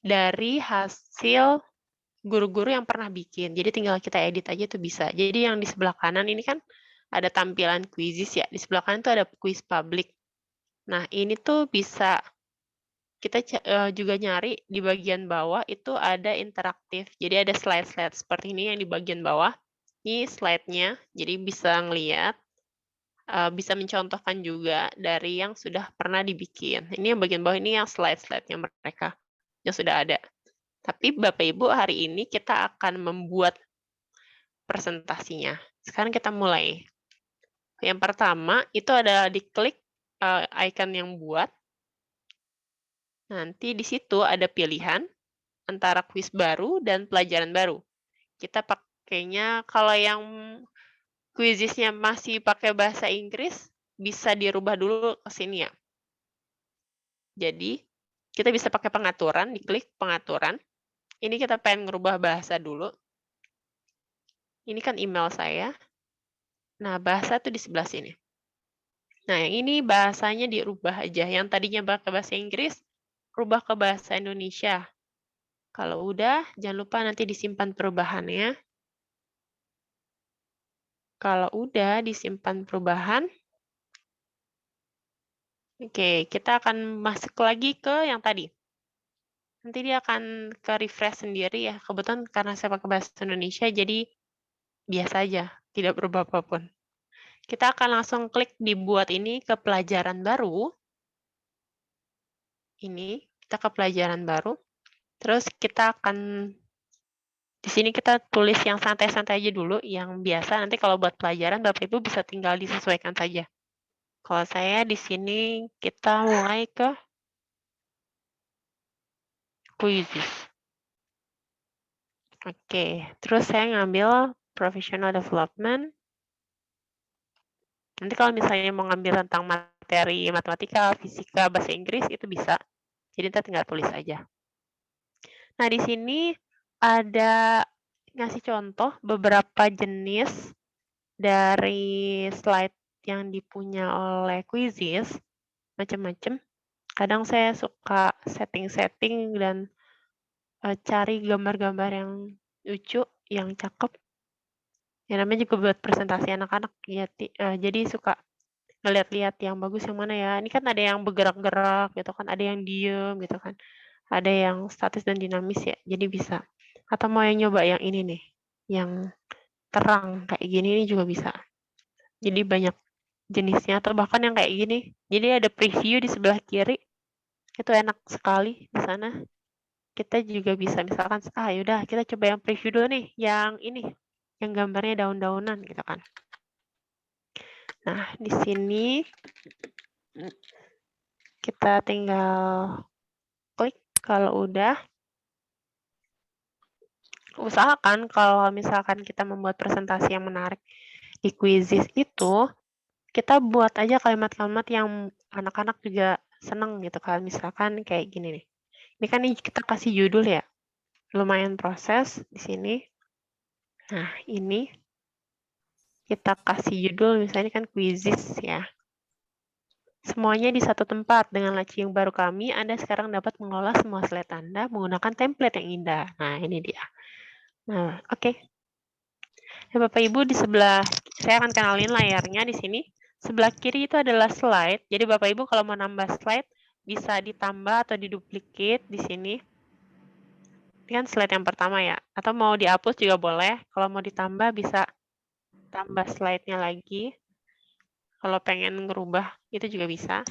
dari hasil guru-guru yang pernah bikin. Jadi tinggal kita edit aja tuh bisa. Jadi yang di sebelah kanan ini kan ada tampilan quizzes ya. Di sebelah kanan tuh ada quiz public. Nah, ini tuh bisa kita juga nyari di bagian bawah itu ada interaktif. Jadi ada slide-slide seperti ini yang di bagian bawah. Ini slide-nya, jadi bisa ngeliat, bisa mencontohkan juga dari yang sudah pernah dibikin. Ini yang bagian bawah ini yang slide-slide-nya mereka yang sudah ada. Tapi Bapak Ibu hari ini kita akan membuat presentasinya. Sekarang kita mulai. Yang pertama itu ada diklik icon yang buat. Nanti di situ ada pilihan antara kuis baru dan pelajaran baru. Kita pakainya kalau yang kuisisnya masih pakai bahasa Inggris, bisa dirubah dulu ke sini ya. Jadi, kita bisa pakai pengaturan, diklik pengaturan. Ini kita pengen ngerubah bahasa dulu. Ini kan email saya. Nah, bahasa tuh di sebelah sini. Nah, yang ini bahasanya dirubah aja. Yang tadinya pakai bahasa Inggris, rubah ke bahasa Indonesia. Kalau udah, jangan lupa nanti disimpan perubahannya. Kalau udah disimpan perubahan, oke, kita akan masuk lagi ke yang tadi. Nanti dia akan ke refresh sendiri ya. Kebetulan karena saya pakai bahasa Indonesia, jadi biasa aja, tidak berubah apapun. Kita akan langsung klik dibuat ini ke pelajaran baru. Ini, kita ke pelajaran baru. Terus kita akan, di sini kita tulis yang santai-santai aja dulu, yang biasa. Nanti kalau buat pelajaran, Bapak Ibu bisa tinggal disesuaikan saja. Kalau saya di sini, kita mulai ke quizzes. Oke, terus saya ngambil professional development. Nanti kalau misalnya mau ngambil tentang materi matematika, fisika, bahasa Inggris, itu bisa. Jadi kita tinggal tulis aja. Nah, di sini ada ngasih contoh beberapa jenis dari slide yang dipunya oleh quizzes, macam-macam. Kadang saya suka setting-setting dan cari gambar-gambar yang lucu, yang cakep. Ya namanya juga buat presentasi anak-anak ya, jadi suka ngeliat-liat yang bagus yang mana ya. Ini kan ada yang bergerak-gerak gitu kan, ada yang diem gitu kan. Ada yang statis dan dinamis ya, jadi bisa. Atau mau yang nyoba yang ini nih, yang terang kayak gini ini juga bisa. Jadi banyak jenisnya atau bahkan yang kayak gini. Jadi ada preview di sebelah kiri. Itu enak sekali di sana. Kita juga bisa misalkan, yaudah kita coba yang preview dulu nih, yang ini, yang gambarnya daun-daunan gitu kan. Nah, di sini kita tinggal klik kalau udah. Usahakan kalau misalkan kita membuat presentasi yang menarik di quizzes itu, kita buat aja kalimat-kalimat yang anak-anak juga seneng gitu kan. Misalkan kayak gini nih. Ini kan kita kasih judul ya. Lumayan proses di sini. Nah, ini kita kasih judul misalnya kan quizzes ya. Semuanya di satu tempat. Dengan laci yang baru kami, Anda sekarang dapat mengolah semua slide Anda menggunakan template yang indah. Nah, ini dia. Nah, oke. Ya, Bapak Ibu di sebelah, saya akan kenalin layarnya di sini. Sebelah kiri itu adalah slide. Jadi Bapak Ibu kalau mau nambah slide, bisa ditambah atau diduplicate di sini. Ini kan slide yang pertama ya. Atau mau dihapus juga boleh. Kalau mau ditambah bisa tambah slide-nya lagi. Kalau pengen ngerubah itu juga bisa.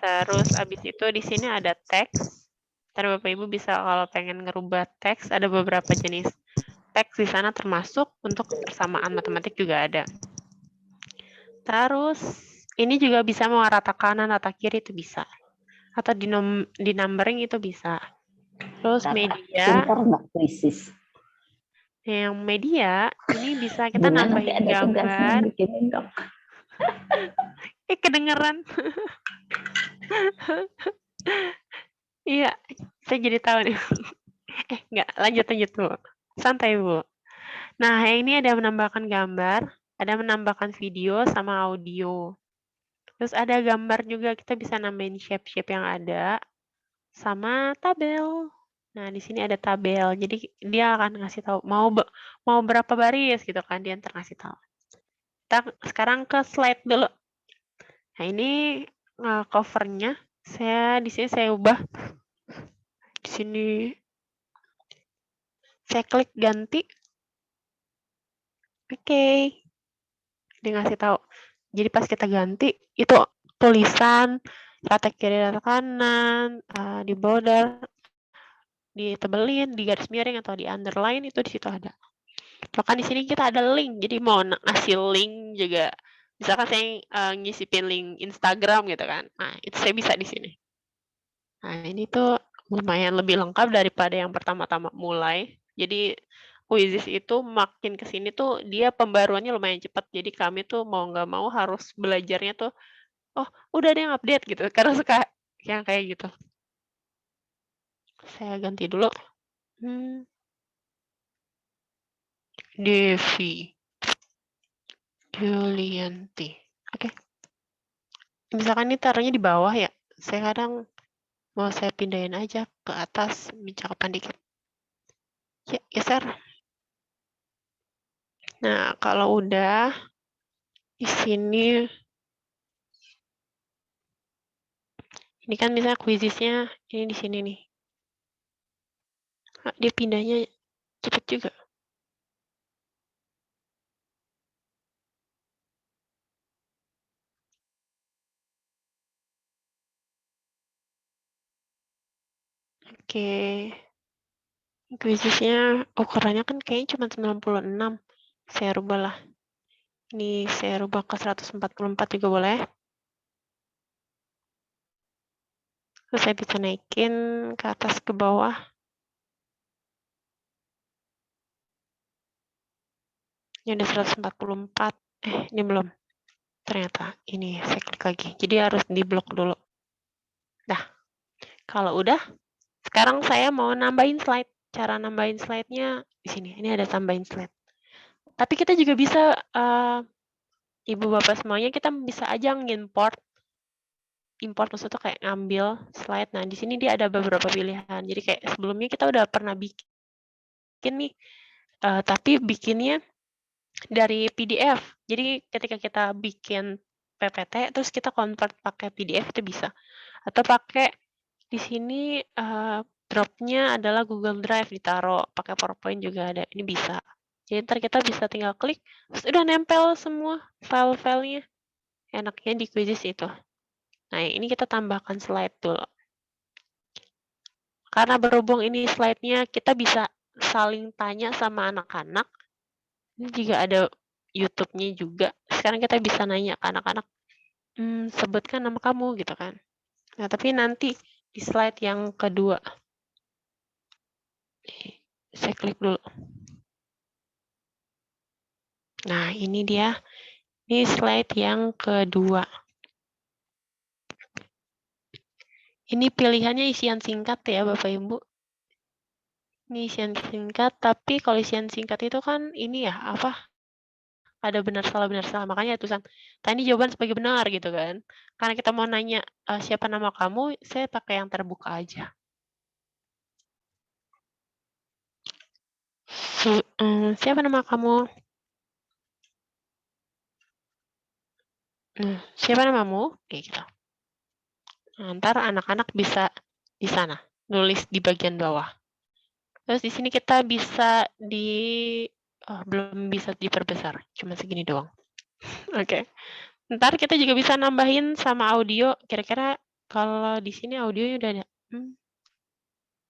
Terus abis itu di sini ada teks. Ntar Bapak Ibu bisa kalau pengen ngerubah teks, ada beberapa jenis teks di sana termasuk untuk persamaan matematik juga ada. Terus ini juga bisa mau rata kanan, rata kiri itu bisa. Atau di numbering itu bisa. Terus media. Pintar nggak krisis? Yang media ini bisa kita Gimana nambahin ada tugasnya gambar. bikinin dong. Kedengeran. Iya, saya jadi tahu nih. Enggak, lanjut Bu. Santai Bu. Nah, yang ini ada menambahkan gambar, ada menambahkan video sama audio. Terus ada gambar juga, kita bisa nambahin shape-shape yang ada, sama tabel. Nah, di sini ada tabel. Jadi dia akan ngasih tahu mau berapa baris gitu kan, dia ntar ngasih tahu. Kita sekarang ke slide dulu. Nah, ini covernya di sini saya ubah. Di sini saya klik ganti. Oke. Dia ngasih tahu. Jadi pas kita ganti itu tulisan rata kiri rata kanan, di border, ditebelin, di garis miring atau di underline itu di situ ada. Bahkan di sini kita ada link. Jadi mau ngasih link juga. Misalkan saya ngisipin link Instagram gitu kan. Nah, itu saya bisa di sini. Nah, ini tuh lumayan lebih lengkap daripada yang pertama-tama mulai. Jadi Quizzes itu makin ke sini tuh dia pembaruannya lumayan cepat. Jadi kami tuh mau nggak mau harus belajarnya tuh, oh udah ada yang update gitu. Karena suka yang kayak gitu. Saya ganti dulu. Devi Julianti. Oke. Misalkan ini taruhnya di bawah ya. Saya kadang mau saya pindahin aja ke atas, cakapan dikit. Ya, geser. Nah, kalau udah di sini, ini kan misalnya Quizzesnya ini di sini nih. Nah, dia pindahnya cepet juga. Oke. Quizzesnya ukurannya kan kayaknya cuma 96. Saya rubah lah. Ini saya rubah ke 144 juga boleh. Terus saya bisa naikin ke atas ke bawah. Ini ada 144. Ini belum. Ternyata ini saya klik lagi. Jadi harus di blok dulu. Nah, kalau udah, sekarang saya mau nambahin slide. Cara nambahin slide-nya di sini. Ini ada tambahin slide. Tapi kita juga bisa, Ibu Bapak semuanya, kita bisa aja ngimport. Import maksudnya kayak ngambil slide. Nah, di sini dia ada beberapa pilihan. Jadi kayak sebelumnya kita udah pernah bikin nih, tapi bikinnya dari PDF. Jadi ketika kita bikin PPT, terus kita convert pakai PDF itu bisa. Atau pakai di sini dropnya adalah Google Drive, ditaruh pakai PowerPoint juga ada. Ini bisa. Jadi ntar kita bisa tinggal klik, terus udah nempel semua file-filenya. Enaknya di Quizzes itu. Nah, ini kita tambahkan slide dulu. Karena berhubung ini slide-nya kita bisa saling tanya sama anak-anak. Ini juga ada YouTube-nya juga. Sekarang kita bisa nanya ke anak-anak, sebutkan nama kamu gitu kan. Nah, tapi nanti di slide yang kedua. Saya klik dulu. Nah, ini dia. Ini slide yang kedua. Ini pilihannya isian singkat ya, Bapak Ibu. Ini isian singkat, tapi kalau isian singkat itu kan ini ya, ada benar salah. Makanya tulisan, tadi jawaban sebagai benar gitu kan. Karena kita mau nanya siapa nama kamu, saya pakai yang terbuka aja. Siapa nama kamu? Siapa namamu? Kayak gitu. Nah, ntar anak-anak bisa di sana, nulis di bagian bawah. Terus di sini kita bisa belum bisa diperbesar, cuma segini doang. Oke. Ntar kita juga bisa nambahin sama audio. Kira-kira kalau di sini audionya udah ada.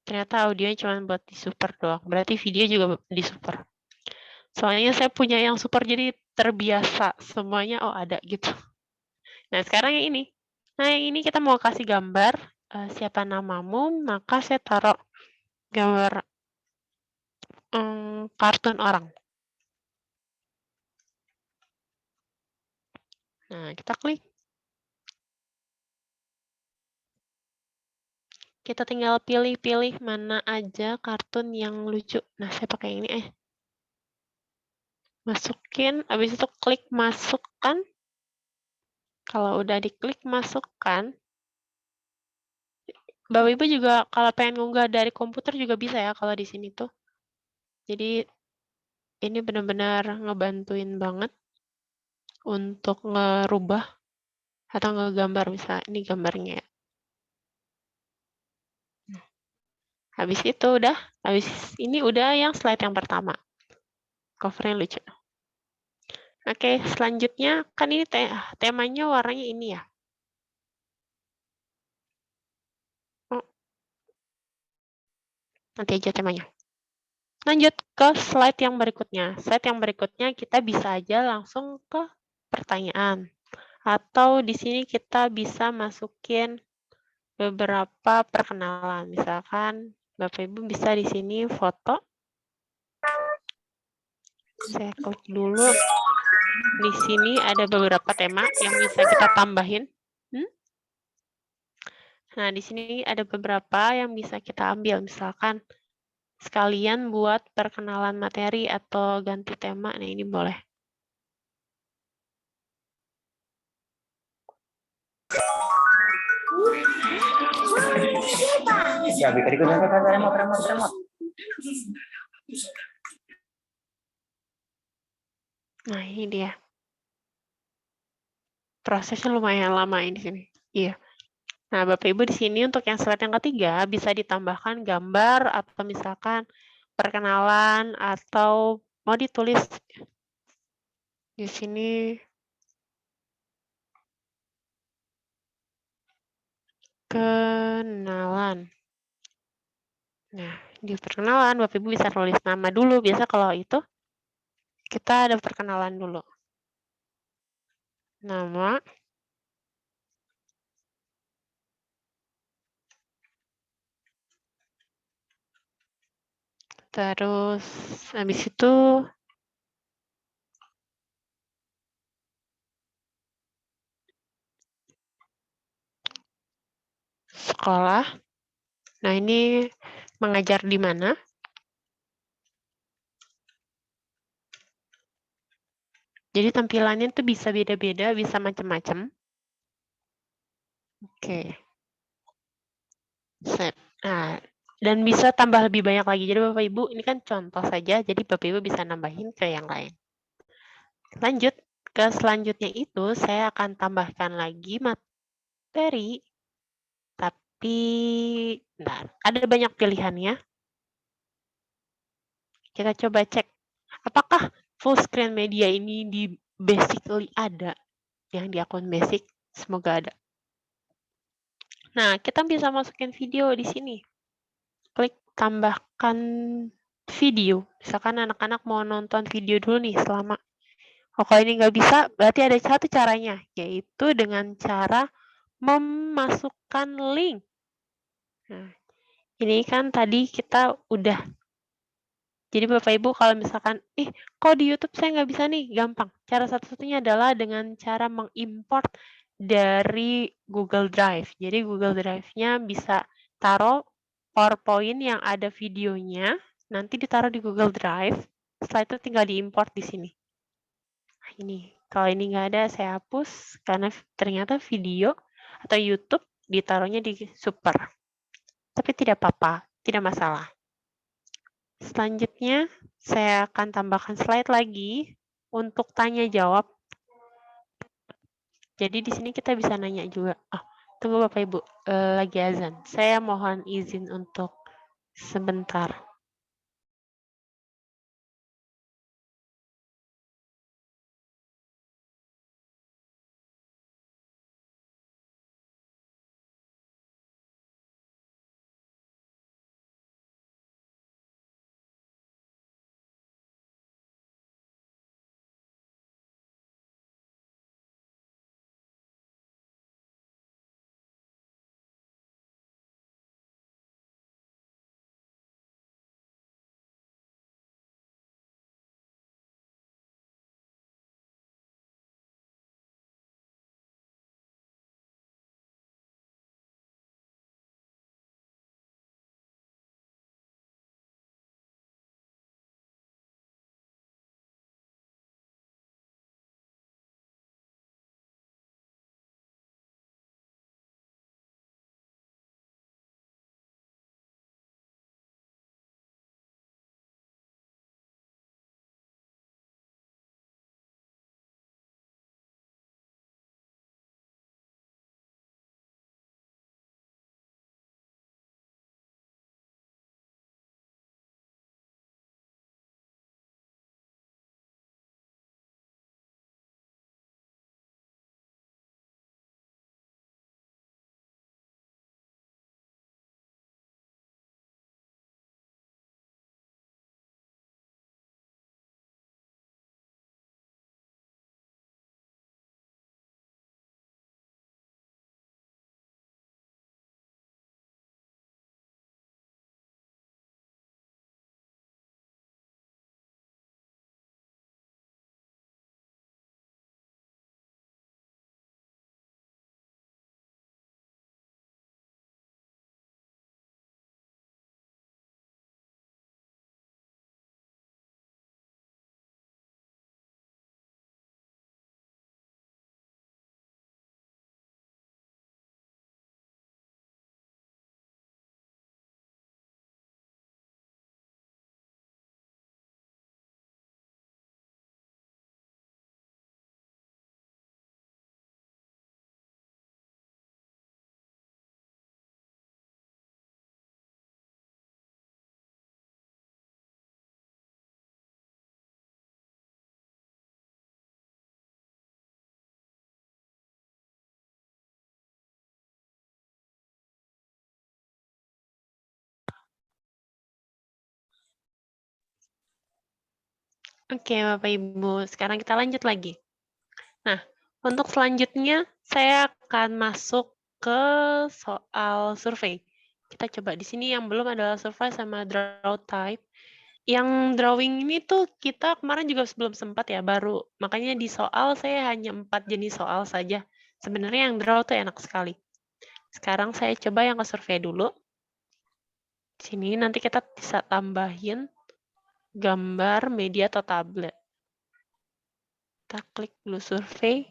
Ternyata audionya cuma buat di super doang. Berarti video juga di super. Soalnya saya punya yang super jadi terbiasa semuanya ada gitu. Nah, sekarang yang ini. Nah, yang ini kita mau kasih gambar siapa namamu, maka saya taruh gambar kartun orang. Nah, kita klik. Kita tinggal pilih-pilih mana aja kartun yang lucu. Nah, saya pakai ini Masukin, habis itu klik masukkan. Kalau udah diklik masukkan, Bapak Ibu juga kalau pengen ngunggah dari komputer juga bisa ya kalau di sini tuh. Jadi ini benar-benar ngebantuin banget untuk ngerubah atau ngegambar, misalnya ini gambarnya ya. Habis itu habis ini udah yang slide yang pertama. Covernya lucu. Oke, selanjutnya kan ini temanya warnanya ini ya. Oh, nanti aja temanya. Lanjut ke slide yang berikutnya. Slide yang berikutnya kita bisa aja langsung ke pertanyaan. Atau di sini kita bisa masukin beberapa perkenalan. Misalkan Bapak Ibu bisa di sini foto. Saya klik dulu. Di sini ada beberapa tema yang bisa kita tambahin. Nah, di sini ada beberapa yang bisa kita ambil. Misalkan sekalian buat perkenalan materi atau ganti tema. Nah, ini boleh. Nah, ini dia. Prosesnya lumayan lama ini di sini. Iya. Nah, Bapak Ibu di sini untuk yang slide yang ketiga bisa ditambahkan gambar atau misalkan perkenalan atau mau ditulis di sini kenalan. Nah, di perkenalan Bapak Ibu bisa tulis nama dulu. Biasa kalau itu kita ada perkenalan dulu. Nama, terus habis itu sekolah. Nah, ini mengajar di mana? Jadi tampilannya tuh bisa beda-beda, bisa macam-macam. Oke. Set. Nah, dan bisa tambah lebih banyak lagi. Jadi Bapak Ibu, ini kan contoh saja, jadi Bapak Ibu bisa nambahin ke yang lain. Lanjut, ke selanjutnya itu saya akan tambahkan lagi materi, tapi bentar, ada banyak pilihannya. Kita coba cek, apakah full screen media ini di Basically ada, yang di akun basic, semoga ada. Nah, kita bisa masukin video di sini. Klik tambahkan video. Misalkan anak-anak mau nonton video dulu nih selama. Oh, kalau ini nggak bisa, berarti ada satu caranya, yaitu dengan cara memasukkan link. Nah, ini kan tadi kita udah. Jadi Bapak Ibu kalau misalkan, kok di YouTube saya nggak bisa nih, gampang. Cara satu-satunya adalah dengan cara mengimport dari Google Drive. Jadi Google Drive-nya bisa taruh PowerPoint yang ada videonya, nanti ditaruh di Google Drive, setelah itu tinggal diimport di sini. Nah, ini, kalau ini nggak ada, saya hapus, karena ternyata video atau YouTube ditaruhnya di Super. Tapi tidak apa-apa, tidak masalah. Selanjutnya, saya akan tambahkan slide lagi untuk tanya jawab. Jadi di sini kita bisa nanya juga. Oh, tunggu Bapak Ibu, lagi azan. Saya mohon izin untuk sebentar. Oke, Bapak Ibu, sekarang kita lanjut lagi. Nah, untuk selanjutnya saya akan masuk ke soal survei. Kita coba di sini yang belum adalah survei sama draw type. Yang drawing ini tuh kita kemarin juga belum sempat ya, baru. Makanya di soal saya hanya 4 jenis soal saja. Sebenarnya yang draw tuh enak sekali. Sekarang saya coba yang ke survei dulu. Sini nanti kita bisa tambahin gambar media atau tablet. Kita klik dulu survei.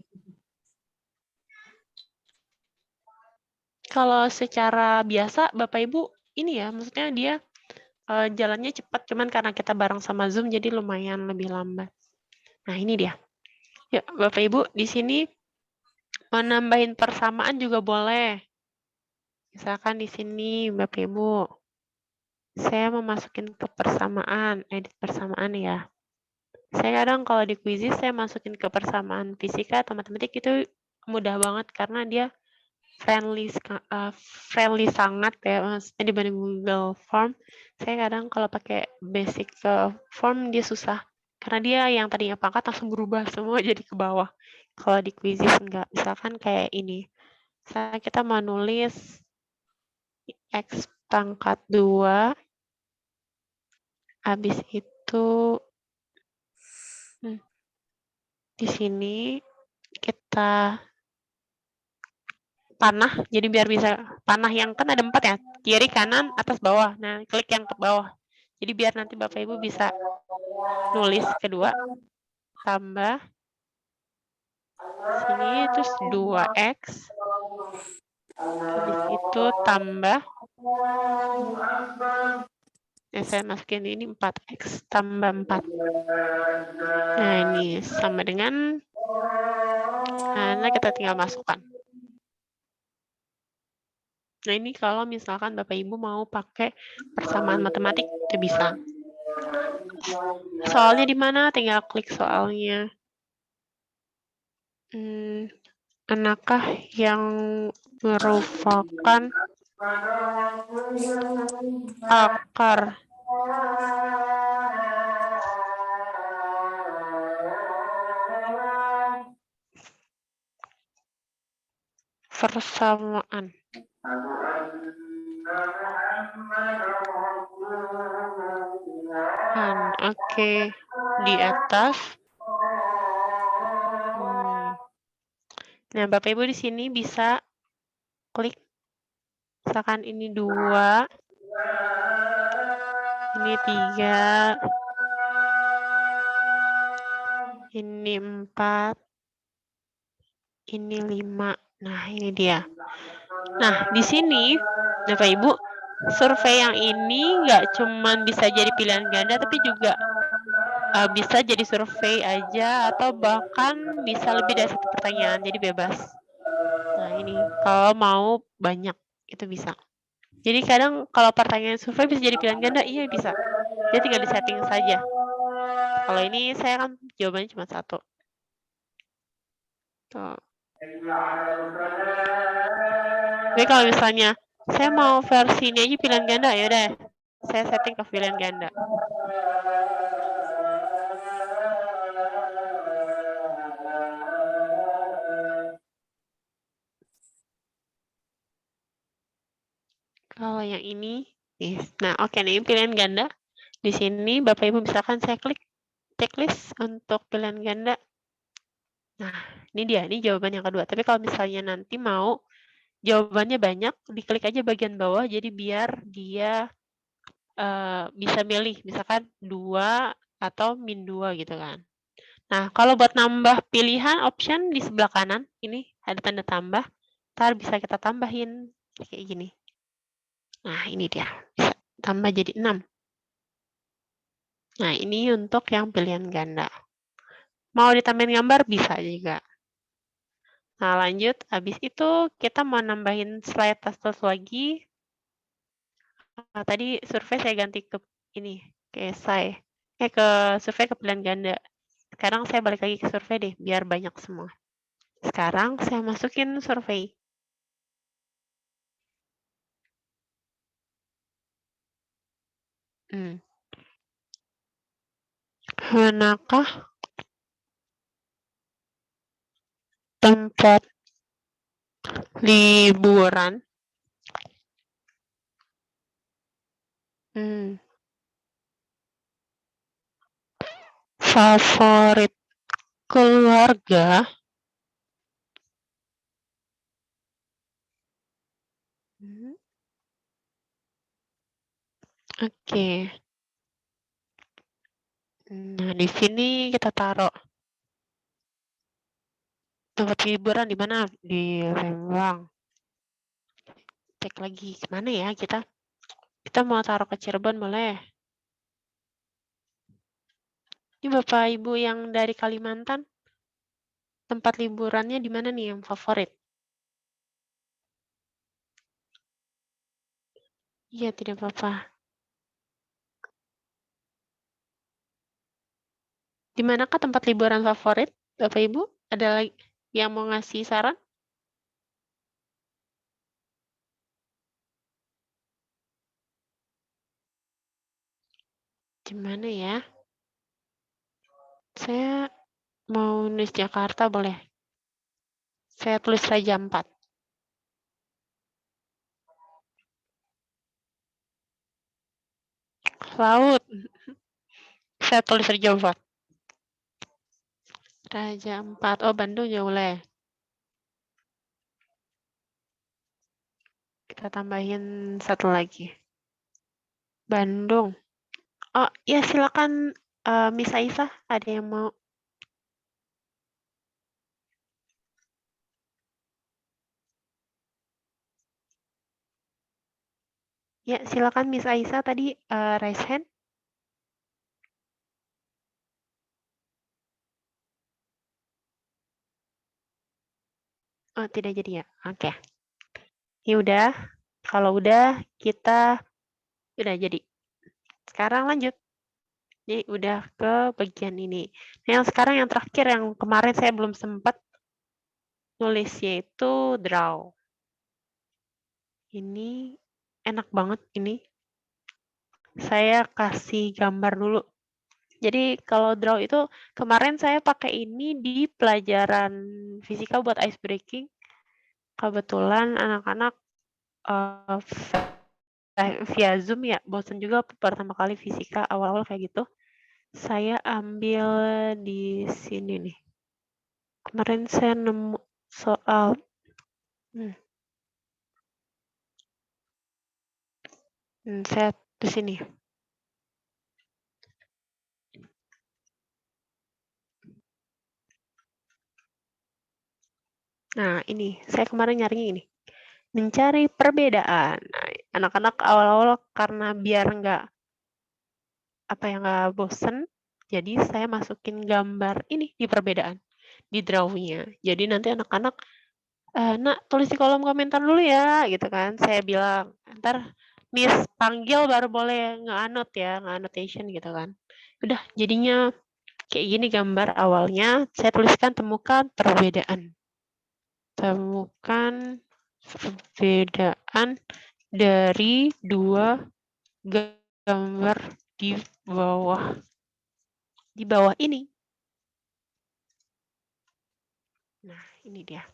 Kalau secara biasa, Bapak Ibu, ini ya, maksudnya dia jalannya cepat, cuman karena kita bareng sama Zoom, jadi lumayan lebih lambat. Nah, ini dia. Ya, Bapak Ibu, di sini mau nambahin persamaan juga boleh. Misalkan di sini, Bapak Ibu, saya mau masukin ke persamaan, edit persamaan ya. Saya kadang kalau di Quizzes, saya masukin ke persamaan fisika atau matematik itu mudah banget karena dia friendly sangat ya, maksudnya dibanding Google Form. Saya kadang kalau pakai basic form dia susah karena dia yang tadinya pangkat langsung berubah semua jadi ke bawah. Kalau di Quizzes enggak, misalkan kayak ini. Misalnya kita mau nulis X pangkat 2, habis itu di sini kita panah, jadi biar bisa panah yang kan ada 4 ya, kiri, kanan, atas, bawah. Nah, klik yang ke bawah. Jadi biar nanti Bapak Ibu bisa nulis kedua, tambah, sini terus 2X, habis itu tambah, saya masukin ini 4X tambah 4. Nah, ini sama dengan, nah kita tinggal masukkan. Nah, ini kalau misalkan Bapak Ibu mau pakai persamaan matematik, itu bisa. Soalnya di mana? Tinggal klik soalnya. Manakah yang merupakan akar persamaan? Oke, di atas. Nah, Bapak Ibu di sini bisa klik, misalkan ini 2, ini 3, ini 4, ini 5. Nah, ini dia. Nah, di sini, Bapak Ibu, survei yang ini nggak cuma bisa jadi pilihan ganda, tapi juga bisa jadi survei aja, atau bahkan bisa lebih dari 1 pertanyaan, jadi bebas. Nah, ini, kalau mau banyak, itu bisa. Jadi kadang kalau pertanyaan survei bisa jadi pilihan ganda, iya bisa. Dia tinggal di-setting saja. Kalau ini saya kan jawabannya cuma 1. Tuh. Jadi kalau misalnya saya mau versi ini aja pilihan ganda, ya udah saya setting ke pilihan ganda. Kalau yang ini, nah oke nih pilihan ganda. Di sini Bapak Ibu misalkan saya klik checklist untuk pilihan ganda. Nah, ini dia, ini jawaban yang kedua. Tapi kalau misalnya nanti mau jawabannya banyak, diklik aja bagian bawah, jadi biar dia bisa milih, misalkan 2 atau -2 gitu kan. Nah, kalau buat nambah pilihan option di sebelah kanan, ini ada tanda tambah, ntar bisa kita tambahin kayak gini. Nah, ini dia, bisa tambah jadi 6. Nah, ini untuk yang pilihan ganda. Mau ditambahin gambar, bisa juga. Nah, lanjut. Habis itu kita mau nambahin slide tas lagi. Tadi survei saya ganti ke ini, ke essay. Ke survei ke pilihan ganda. Sekarang saya balik lagi ke survei deh, biar banyak semua. Sekarang saya masukin survei. Manakah tempat liburan favorit keluarga? Oke. Nah, di sini kita taruh tempat liburan di mana? Di Lembang. Cek lagi kemana ya kita? Kita mau taruh ke Cirebon boleh? Ini Bapak Ibu yang dari Kalimantan, tempat liburannya di mana nih yang favorit? Iya, tidak apa-apa. Di manakah tempat liburan favorit, Bapak Ibu? Ada lagi yang mau ngasih saran? Di mana ya? Saya mau nulis Jakarta boleh? Saya tulis Raja 4. Laut. Saya tulis Raja 4. Raja 4. Oh, Bandung ya boleh. Kita tambahin satu lagi. Bandung. Oh, ya silakan Miss Aisyah, ada yang mau? Ya, silakan Miss Aisyah tadi raise hand. Oh, tidak jadi ya. Oke. Ya udah. Kalau udah kita udah jadi. Sekarang lanjut. Jadi udah ke bagian ini. Nah, yang sekarang yang terakhir yang kemarin saya belum sempat nulis yaitu draw. Ini enak banget ini. Saya kasih gambar dulu. Jadi kalau draw itu kemarin saya pakai ini di pelajaran fisika buat ice breaking. Kebetulan anak-anak via Zoom ya, bosan juga pertama kali fisika awal-awal kayak gitu. Saya ambil di sini nih. Kemarin saya nemu soal saya di sini. Nah, ini saya kemarin nyarinya ini. Mencari perbedaan. Nah, anak-anak awal-awal karena biar nggak bosen, jadi saya masukin gambar ini di perbedaan di drawingnya. Jadi nanti anak-anak nak tulis di kolom komentar dulu ya gitu kan. Saya bilang ntar Miss panggil baru boleh nge-annotate ya, nge-annotation gitu kan. Udah jadinya kayak gini gambar awalnya. Saya tuliskan temukan perbedaan. Temukan perbedaan dari dua gambar di bawah ini. Nah, ini dia.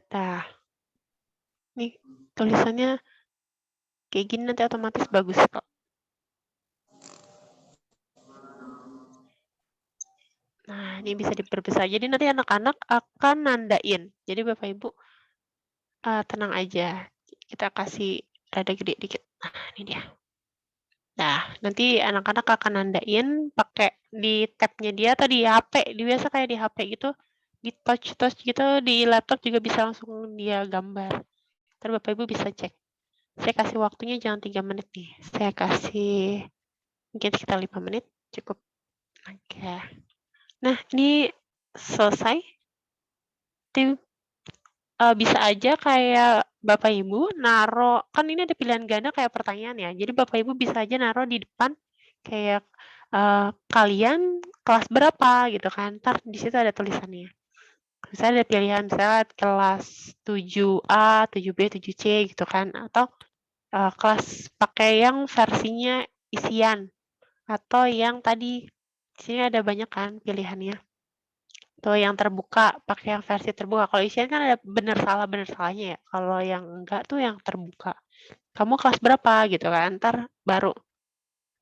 Nah, nih tulisannya kayak gini nanti otomatis bagus kok. Nah, ini bisa diperbesar. Jadi nanti anak-anak akan nandain. Jadi Bapak Ibu tenang aja. Kita kasih rada gede dikit. Nah, ini dia. Nah, nanti anak-anak akan nandain pakai di tab-nya dia atau di HP. Biasa kayak di HP gitu. Di touch gitu, di laptop juga bisa langsung dia gambar. Ntar Bapak Ibu bisa cek. Saya kasih waktunya jangan 3 menit nih. Saya kasih mungkin sekitar 5 menit. Cukup. Oke. Nah, ini selesai. Bisa aja kayak Bapak Ibu naruh, kan ini ada pilihan ganda kayak pertanyaan ya. Jadi Bapak Ibu bisa aja naruh di depan kayak kalian kelas berapa gitu kan. Ntar di situ ada tulisannya. Misalnya ada pilihan misalnya kelas 7A, 7B, 7C gitu kan. Atau kelas pakai yang versinya isian. atau yang tadi, di sini ada banyak kan pilihannya. Tuh yang terbuka, pakai yang versi terbuka. Kalau isian kan ada bener salahnya ya. Kalau yang enggak tuh yang terbuka. Kamu kelas berapa gitu kan, ntar baru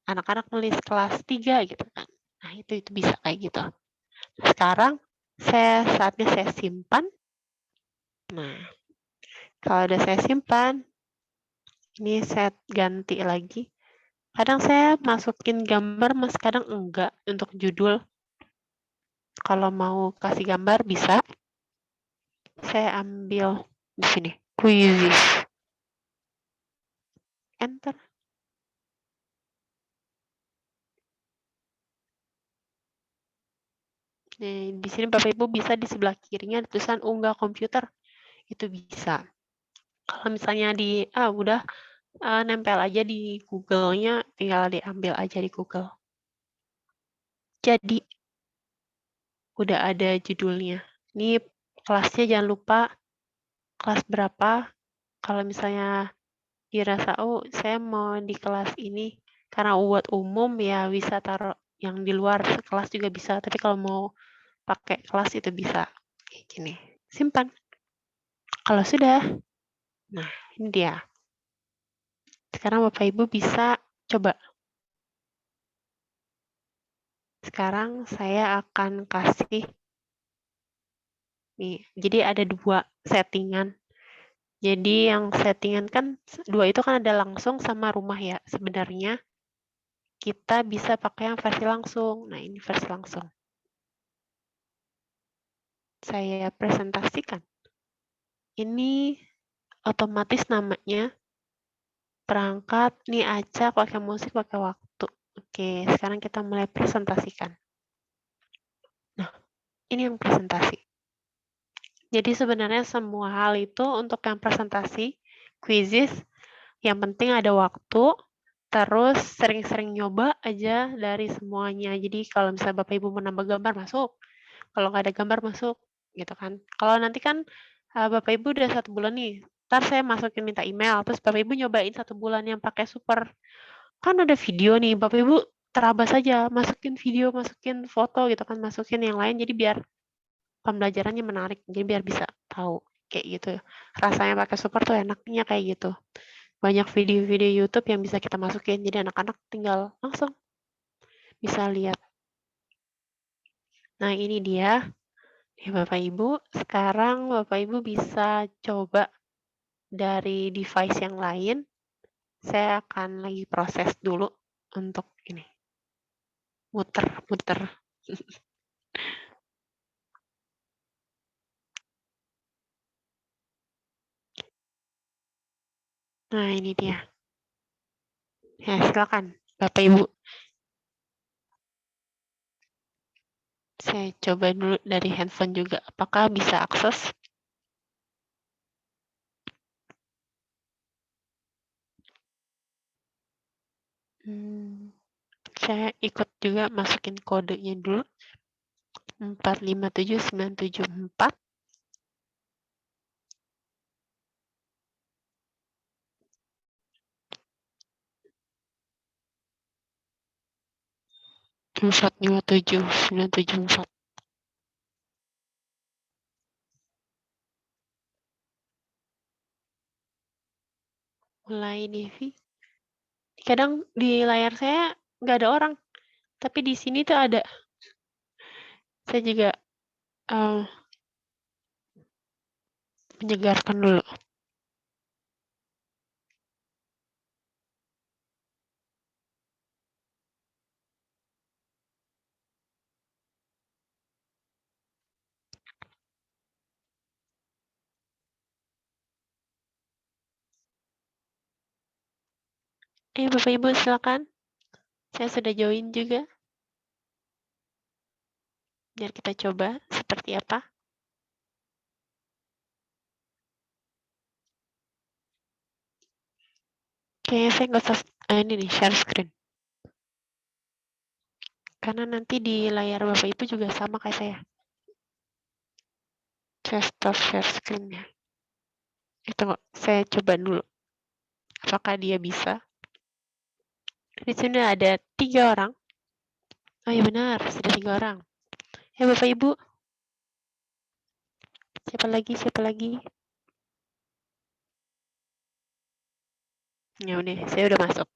anak-anak nulis kelas 3 gitu kan. Nah itu bisa kayak gitu. Sekarang saatnya saya simpan. Nah, kalau udah saya simpan, ini saya ganti lagi. Kadang saya masukin gambar, mas kadang enggak untuk judul. Kalau mau kasih gambar bisa. Saya ambil di sini, quizzes. Enter. Nih, di sini Bapak Ibu bisa di sebelah kirinya tulisan unggah komputer. Itu bisa. Kalau misalnya udah nempel aja di Google-nya, tinggal diambil aja di Google. Jadi, udah ada judulnya. Ini kelasnya jangan lupa kelas berapa. Kalau misalnya dirasa, oh saya mau di kelas ini, karena buat umum ya bisa taruh yang di luar kelas juga bisa. Tapi kalau mau pakai kelas itu bisa. Kayak gini. Simpan. Kalau sudah, nah ini dia. Sekarang Bapak Ibu bisa coba. Sekarang saya akan kasih nih. Jadi ada 2 settingan. Jadi yang settingan kan 2 itu kan ada langsung sama rumah ya. Sebenarnya kita bisa pakai yang versi langsung. Nah, ini versi langsung. Saya presentasikan. Ini otomatis namanya perangkat nih acak, pakai musik, pakai waktu. Oke, sekarang kita mulai presentasikan. Nah, ini yang presentasi. Jadi sebenarnya semua hal itu untuk yang presentasi, quizzes, yang penting ada waktu, terus sering-sering nyoba aja dari semuanya. Jadi kalau misalnya Bapak Ibu menambah gambar masuk, kalau nggak ada gambar masuk, gitu kan. Kalau nanti kan Bapak Ibu udah 1 bulan nih, ntar saya masukin minta email, terus Bapak Ibu nyobain 1 bulan yang pakai super. Kan ada video nih, Bapak Ibu terabas aja, masukin video, masukin foto gitu kan, masukin yang lain, jadi biar pembelajarannya menarik, jadi biar bisa tahu kayak gitu. Rasanya pakai super tuh enaknya kayak gitu. Banyak video-video YouTube yang bisa kita masukin, jadi anak-anak tinggal langsung bisa lihat. Nah, ini dia. Ya, Bapak Ibu, sekarang Bapak Ibu bisa coba dari device yang lain. Saya akan lagi proses dulu untuk ini. Muter-muter. Nah, ini dia. Ya, silakan Bapak Ibu. Saya coba dulu dari handphone juga. Apakah bisa akses? Saya ikut juga masukin kodenya dulu. 457974. Empat lima tujuh sembilan tujuh empat. Mulai Devi. Kadang di layar saya nggak ada orang, tapi di sini tuh ada. Saya juga menyegarkan dulu. Bapak Ibu silakan. Saya sudah join juga. Biar kita coba seperti apa. Kayaknya saya nggak usah ini nih, share screen. Karena nanti di layar Bapak Ibu juga sama kayak saya. Saya stop share screen-nya. Itu saya coba dulu. Apakah dia bisa? Di sini ada 3 orang. Oh iya benar, sudah 3 orang. Ya Bapak Ibu. Siapa lagi? Siapa lagi? Ya udah, saya udah masuk.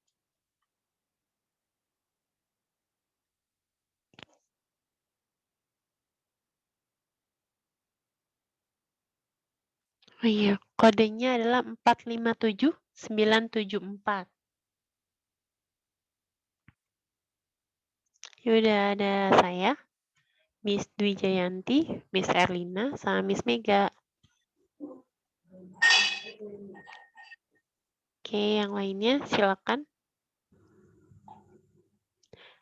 Oh iya, kodenya adalah 457974. Ya udah ada saya, Miss Dwi Jayanti, Miss Erlina, sama Miss Mega. Oke, yang lainnya silakan.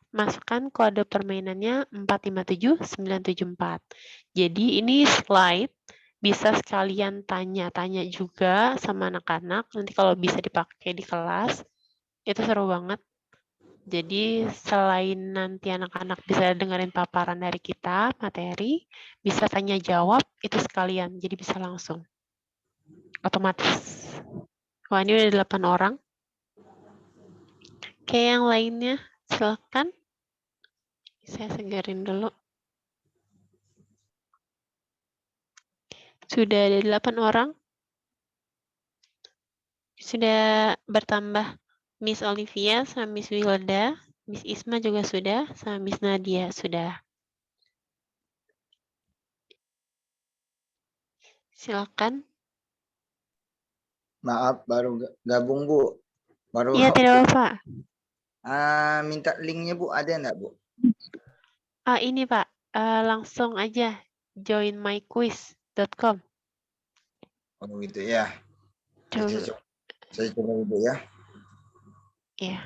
Masukkan kode permainannya 457974. Jadi ini slide bisa sekalian tanya-tanya juga sama anak-anak. Nanti kalau bisa dipakai di kelas, itu seru banget. Jadi selain nanti anak-anak bisa dengerin paparan dari kita, materi, bisa tanya jawab, itu sekalian. Jadi bisa langsung. Otomatis. Wah, ini udah 8 orang. Oke, yang lainnya silakan. Saya segarin dulu. Sudah ada 8 orang. Sudah bertambah Miss Olivia sama Miss Wilda. Miss Isma juga sudah, sama Miss Nadia sudah. Silakan. Maaf, baru gabung, Bu. Baru Iya, tidak apa-apa. minta linknya, Bu. Ada enggak, Bu? Ini Pak, langsung aja joinmyquiz.com. Oh, gitu ya. Coba, Saya coba dulu ya. ya.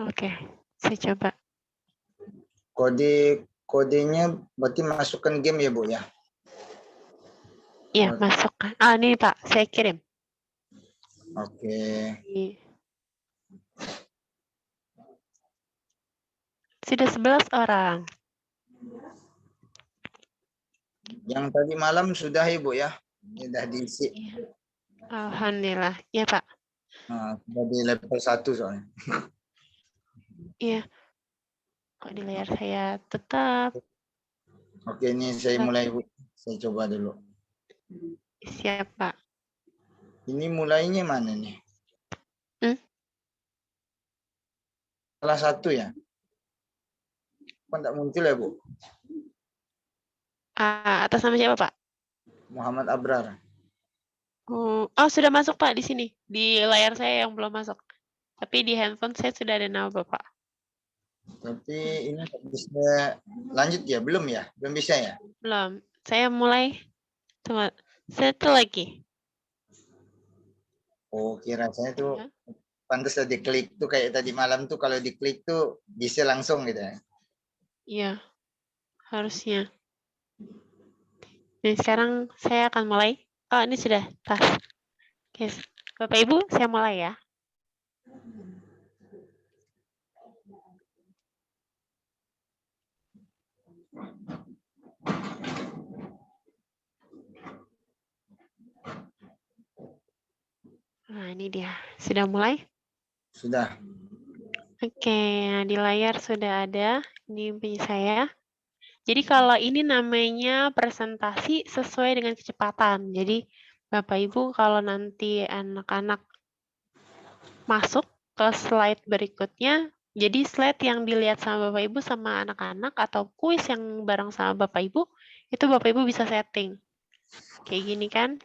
Oke, saya coba. Kodenya berarti masukkan game ya, Bu ya? Iya, masukkan. Ini Pak, saya kirim. Oke. Sudah 11 orang. Yang tadi malam sudah ya, Bu ya? Sudah diisi. Iya. Alhamdulillah. Iya, Pak. Sudah di level 1 soalnya. Iya. Kok di layar saya tetap. Oke, ini saya mulai, Bu. Saya coba dulu. Siap, Pak. Ini mulainya mana nih? Salah satu ya? Kok enggak muncul ya, Bu? Atas nama siapa, Pak? Muhammad Abrar. Oh, sudah masuk, Pak, di sini. Di layar saya yang belum masuk. Tapi di handphone saya sudah ada nama Bapak. Tapi ini bisa lanjut ya? Belum ya? Belum bisa ya? Belum. Saya mulai. Tunggu. Satu lagi. Oh, kira saya tuh Ya. pantas diklik tuh kayak tadi malam tuh kalau diklik tuh bisa langsung gitu ya. Iya, harusnya. Dan sekarang saya akan mulai. Oh, ini sudah tas. Oke, Bapak Ibu, saya mulai ya. Nah, ini dia. Sudah mulai? Sudah. Oke, nah di layar sudah ada. Ini punya saya. Jadi kalau ini namanya presentasi sesuai dengan kecepatan. Jadi Bapak Ibu kalau nanti anak-anak masuk ke slide berikutnya, jadi slide yang dilihat sama Bapak Ibu sama anak-anak atau kuis yang bareng sama Bapak Ibu, itu Bapak Ibu bisa setting. Kayak gini kan.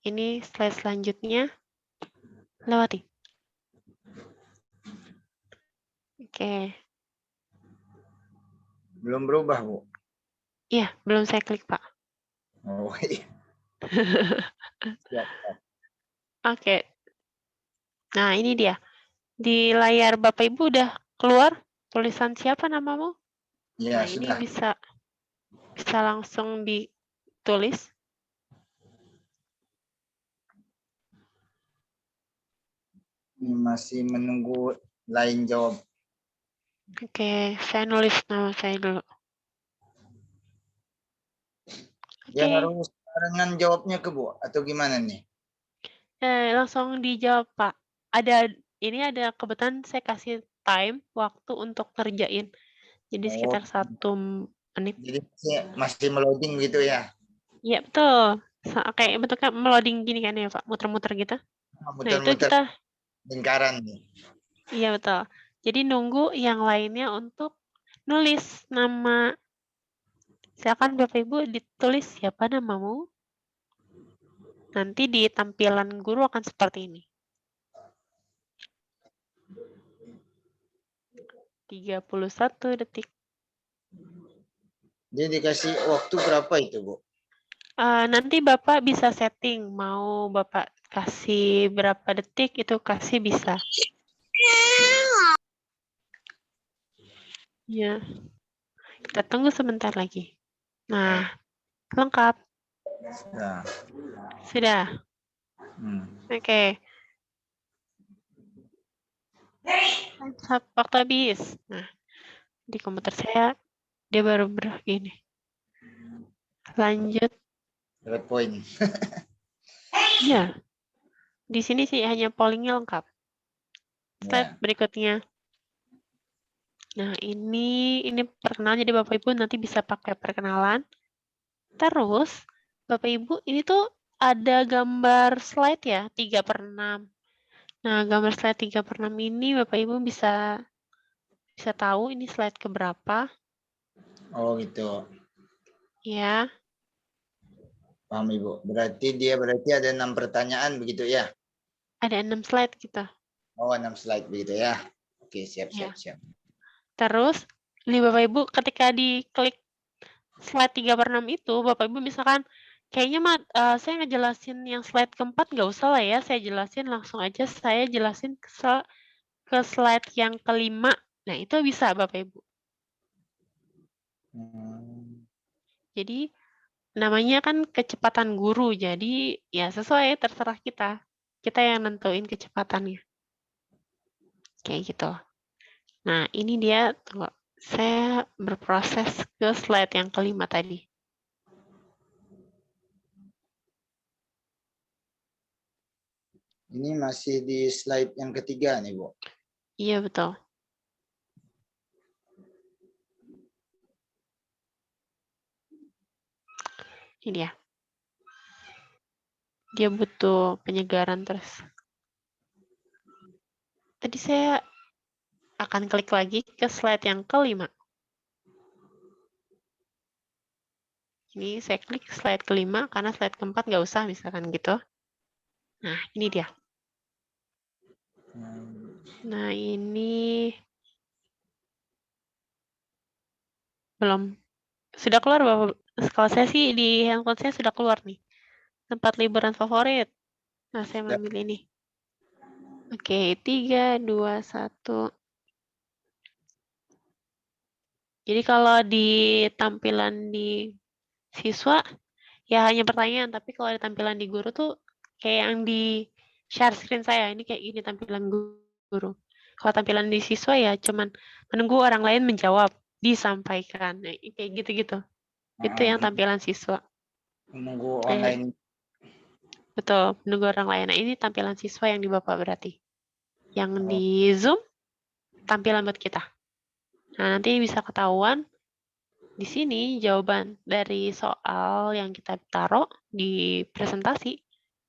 Ini slide selanjutnya. Lewati. Oke. Belum berubah, Bu. Iya, belum saya klik, Pak. Oh, iya. Siap. Oke. Nah, ini dia. Di layar Bapak Ibu udah keluar tulisan siapa namamu? Ya, Nah, ini sudah. bisa langsung ditulis. Ini masih menunggu lain jawab. Oke, saya nulis nama saya dulu. Dia Oke, harus barengan jawabnya ke Bu atau gimana nih? langsung dijawab, Pak. Ini ada kebetulan saya kasih time, waktu untuk ngerjain. Jadi Oh, sekitar 1 menit. jadi masih meloding gitu ya? Iya, betul. Kayak bentuknya meloding gini kan ya, Pak, muter-muter gitu. Nah, itu Muter-muter kita lingkaran nih. iya, betul. Jadi nunggu yang lainnya untuk nulis nama. Silakan Bapak Ibu ditulis siapa namamu. Nanti di tampilan guru akan seperti ini. 31 detik. Dia dikasih waktu berapa itu, Bu? Nanti Bapak bisa setting, mau Bapak kasih berapa detik itu kasih bisa. Ya, kita tunggu sebentar lagi. Nah, lengkap. Nah, Sudah. Oke. Waktu habis. Nah, di komputer saya dia baru ini. Lanjut. red point. Ya, di sini sih hanya pollingnya lengkap. Slide Ya. berikutnya. Nah, ini perkenalan, jadi Bapak Ibu nanti bisa pakai perkenalan. Terus, Bapak Ibu, ini tuh ada gambar slide ya, 3/6. Nah, gambar slide 3/6 ini Bapak Ibu bisa tahu ini slide keberapa. Oh gitu. Ya, Paham Ibu. Berarti ada 6 pertanyaan begitu ya? ada 6 slide gitu. Oh, 6 slide begitu ya. Oke, siap. Ya. Terus, ini Bapak Ibu ketika diklik slide 3/6 itu, Bapak Ibu misalkan, kayaknya saya ngejelasin yang slide keempat nggak usah lah ya, saya jelasin langsung aja saya jelasin ke slide yang kelima. Nah, itu bisa Bapak Ibu. Jadi, namanya kan kecepatan guru, jadi ya sesuai, terserah kita. Kita yang nentuin kecepatannya. Kayak gitu. Nah, ini dia, tunggu. Saya berproses ke slide yang kelima tadi. Ini masih di slide yang ketiga nih, Bu. Iya, betul. Ini dia. Dia butuh penyegaran terus. Tadi saya akan klik lagi ke slide yang kelima. Ini saya klik slide kelima, karena slide keempat nggak usah, misalkan gitu. Nah, ini dia. Nah, ini belum. Sudah keluar, Bapak? Kalau saya sih di handphone saya sudah keluar nih. Tempat liburan favorit. Nah, saya mengambil ini. Oke, 3, 2, 1. Jadi kalau di tampilan di siswa, ya hanya pertanyaan. Tapi kalau ada tampilan di guru tuh, kayak yang di share screen saya. Ini kayak gini tampilan guru. Kalau tampilan di siswa ya cuman menunggu orang lain menjawab, disampaikan. Nah, kayak gitu-gitu. Itu yang tampilan siswa. Menunggu Nah, online. betul, menunggu orang lain. Nah, ini tampilan siswa yang di Bapak berarti. Yang di Zoom, tampilan buat kita. Nah, nanti bisa ketahuan di sini jawaban dari soal yang kita taruh di presentasi.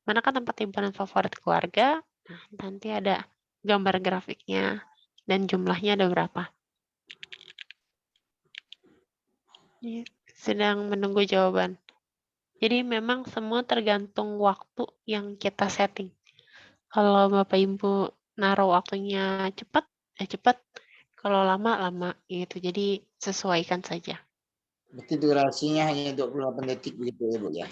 Manakah tempat liburan favorit keluarga? Nah, nanti ada gambar grafiknya dan jumlahnya ada berapa. Sedang menunggu jawaban. Jadi memang semua tergantung waktu yang kita setting. Kalau Bapak Ibu naruh waktunya cepat, ya cepat. Kalau lama, lama gitu. Jadi sesuaikan saja. Berarti durasinya hanya 28 detik begitu ya, Bu ya?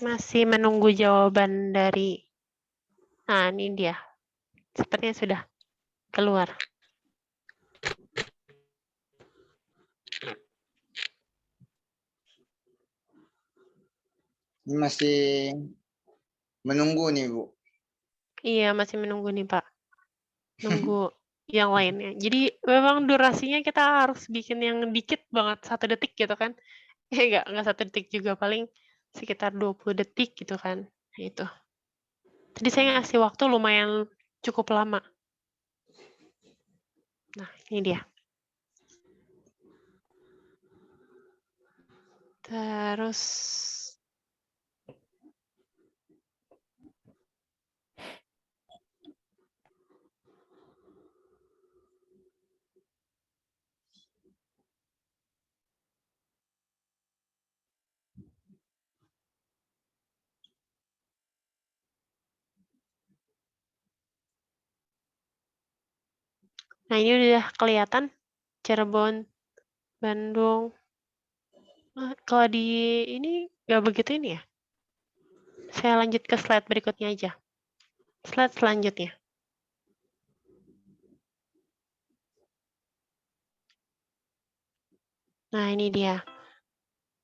Masih menunggu jawaban dari... Nah, ini dia. Sepertinya sudah keluar. Ini masih menunggu nih, Bu. Iya, masih menunggu nih, Pak. Nunggu yang lainnya. Jadi memang durasinya kita harus bikin yang dikit banget, 1 detik gitu kan. Enggak 1 detik juga, paling sekitar 20 detik gitu kan. Nah, itu. Tadi saya ngasih waktu lumayan cukup lama. Nah, ini dia. Terus nah ini udah kelihatan Cirebon, Bandung. Kalau di ini nggak begitu ini ya? Saya lanjut ke slide berikutnya aja. Slide selanjutnya. Nah, ini dia.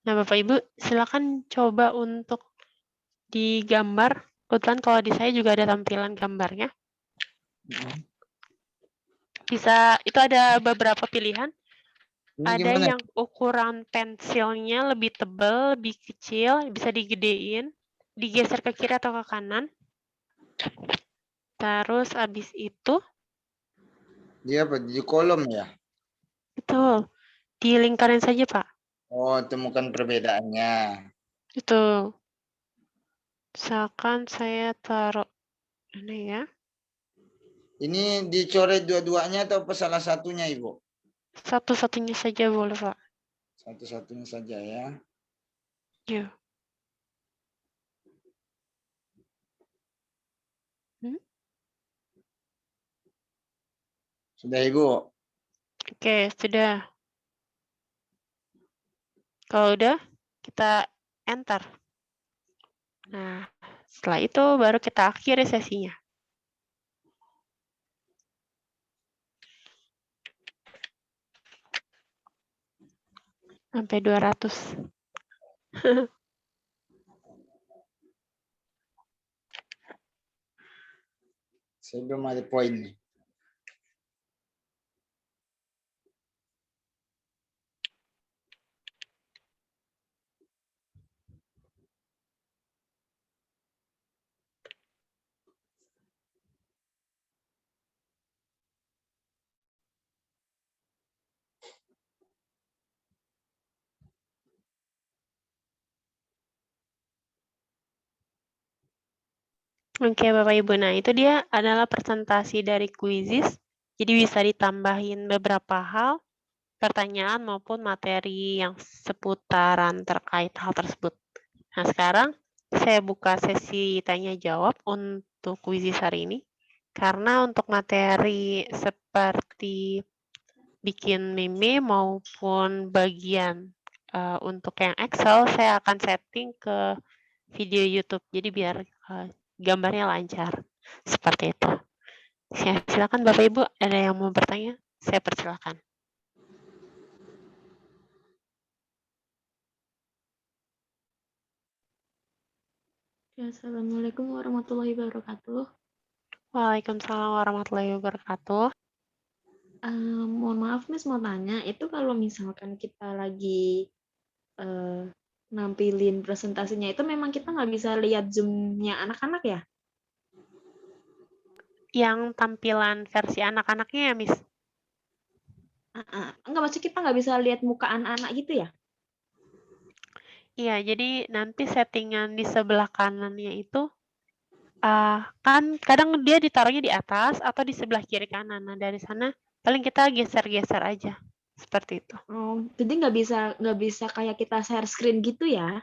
Nah, Bapak Ibu, silakan coba untuk digambar. Kebetulan kalau di saya juga ada tampilan gambarnya. Bisa, itu ada beberapa pilihan. Ini Ada gimana? yang ukuran pensilnya lebih tebal, lebih kecil, bisa digedein, digeser ke kiri atau ke kanan. Terus habis itu, Dia apa? Di kolom ya? betul, dilingkarin saja, Pak. Oh, temukan perbedaannya. Itu. Misalkan saya taruh ini ya. Ini dicoret dua-duanya atau salah satunya, Ibu? Satu-satunya saja boleh, Pak. Satu-satunya saja ya. Ya. Sudah, Ibu? Oke, sudah. Kalau udah, kita enter. Nah, setelah itu baru kita akhiri sesinya. Sampai 200. Saya belum ada poin nih. Oke, Bapak Ibu. Nah, itu dia adalah presentasi dari Quizizz. Jadi bisa ditambahin beberapa hal, pertanyaan maupun materi yang seputaran terkait hal tersebut. Nah, sekarang saya buka sesi tanya jawab untuk Quizizz hari ini. Karena untuk materi seperti bikin meme maupun bagian untuk yang Excel, saya akan setting ke video YouTube. Jadi biar gambarnya lancar. Seperti itu. Silakan Bapak Ibu, ada yang mau bertanya? Saya persilakan. Assalamualaikum warahmatullahi wabarakatuh. Waalaikumsalam warahmatullahi wabarakatuh. Mohon maaf, Miss mau tanya, itu kalau misalkan kita lagi nampilin presentasinya itu memang kita nggak bisa lihat Zoom-nya anak-anak ya? Yang tampilan versi anak-anaknya ya, Miss? Enggak, maksud kita nggak bisa lihat muka anak-anak gitu ya? Iya, jadi nanti settingan di sebelah kanannya itu kan kadang dia ditaruhnya di atas atau di sebelah kiri kanan. Nah, dari sana paling kita geser-geser aja. Seperti itu. Oh, jadi nggak bisa kayak kita share screen gitu ya?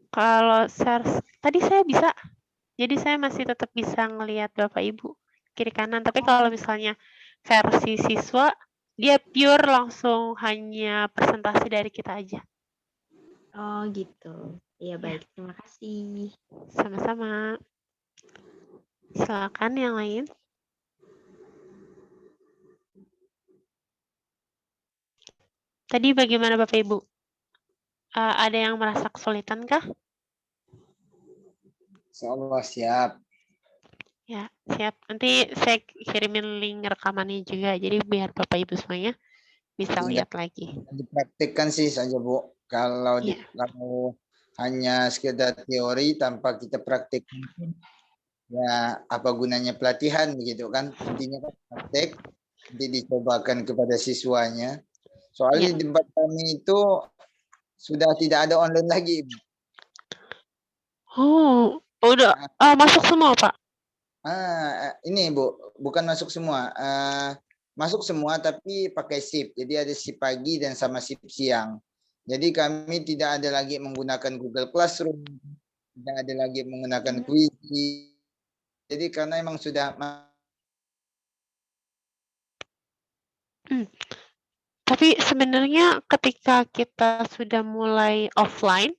Kalau share, tadi saya bisa. Jadi saya masih tetap bisa ngelihat Bapak Ibu kiri kanan. Tapi kalau Oh, misalnya versi siswa, dia pure langsung hanya presentasi dari kita aja. oh gitu. Iya, baik. Terima kasih. Sama-sama. Silakan yang lain. Tadi bagaimana Bapak Ibu? Ada yang merasa kesulitan kah? Insyaallah siap. Ya, siap. Nanti saya kirimin link rekamannya juga, jadi biar Bapak Ibu semuanya bisa Tinggal lihat lagi. dipraktikkan sih saja Bu. Kalau Iya. kalau hanya sekedar teori tanpa kita praktikkan, ya apa gunanya pelatihan begitu kan? Intinya kan praktek, nanti dicobakan kepada siswanya. Soalnya Iya. di tempat kami itu sudah tidak ada online lagi. Oh, udah masuk semua Pak? Ini Bu, bukan masuk semua. Masuk semua tapi pakai shift. Jadi ada shift pagi dan sama shift siang. Jadi kami tidak ada lagi menggunakan Google Classroom, tidak ada lagi menggunakan Quizy. Jadi karena emang sudah Tapi sebenarnya ketika kita sudah mulai offline,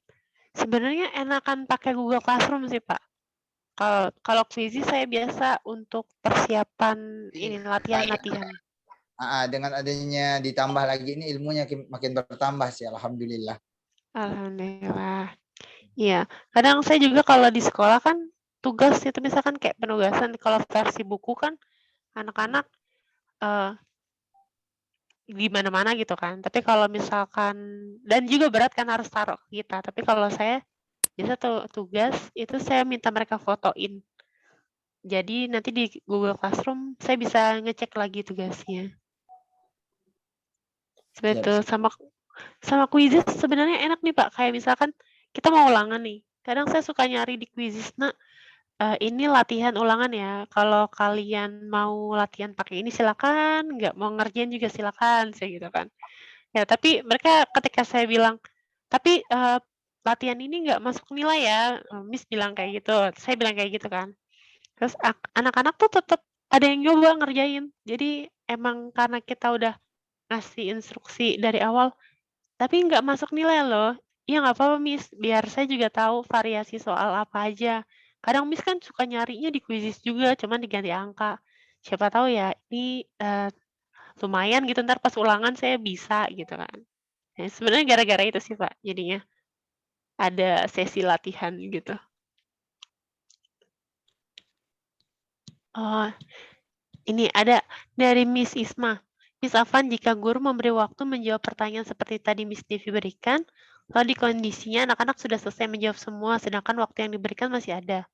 sebenarnya enakan pakai Google Classroom sih Pak. Kalau Quizy saya biasa untuk persiapan ini latihan-latihan. dengan adanya ditambah lagi ini ilmunya makin bertambah sih, alhamdulillah. Alhamdulillah. Iya, kadang saya juga kalau di sekolah kan tugas itu misalkan kayak penugasan kalau versi buku kan anak-anak di mana-mana gitu kan. Tapi kalau misalkan dan juga berat kan harus taruh ke kita. Tapi kalau saya biasa tugas itu saya minta mereka fotoin. Jadi nanti di Google Classroom saya bisa ngecek lagi tugasnya. Seperti itu. Sama Quizizz sebenarnya enak nih Pak. Kayak misalkan kita mau ulangan nih. Kadang saya suka nyari di Quizizz, nah ini latihan ulangan ya. Kalau kalian mau latihan pakai ini silakan, nggak mau ngerjain juga silakan, saya gitu kan. Ya, tapi mereka ketika saya bilang, "Tapi, latihan ini nggak masuk nilai ya?" Miss bilang kayak gitu, saya bilang kayak gitu kan. Terus anak-anak tuh tetep ada yang nyoba ngerjain. Jadi emang karena kita udah ngasih instruksi dari awal, "Tapi nggak masuk nilai loh." "Iya nggak apa-apa Miss, biar saya juga tahu variasi soal apa aja." Kadang Miss kan suka nyarinya di Quizizz juga, cuman diganti angka. Siapa tahu ya ini, lumayan gitu entar pas ulangan saya bisa gitu kan. Ya sebenarnya gara-gara itu sih, Pak, jadinya ada sesi latihan gitu. Oh, ini ada dari Miss Isma. Miss Afan, jika guru memberi waktu menjawab pertanyaan seperti tadi Miss Devi berikan, lalu di kondisinya anak-anak sudah selesai menjawab semua, sedangkan waktu yang diberikan masih ada.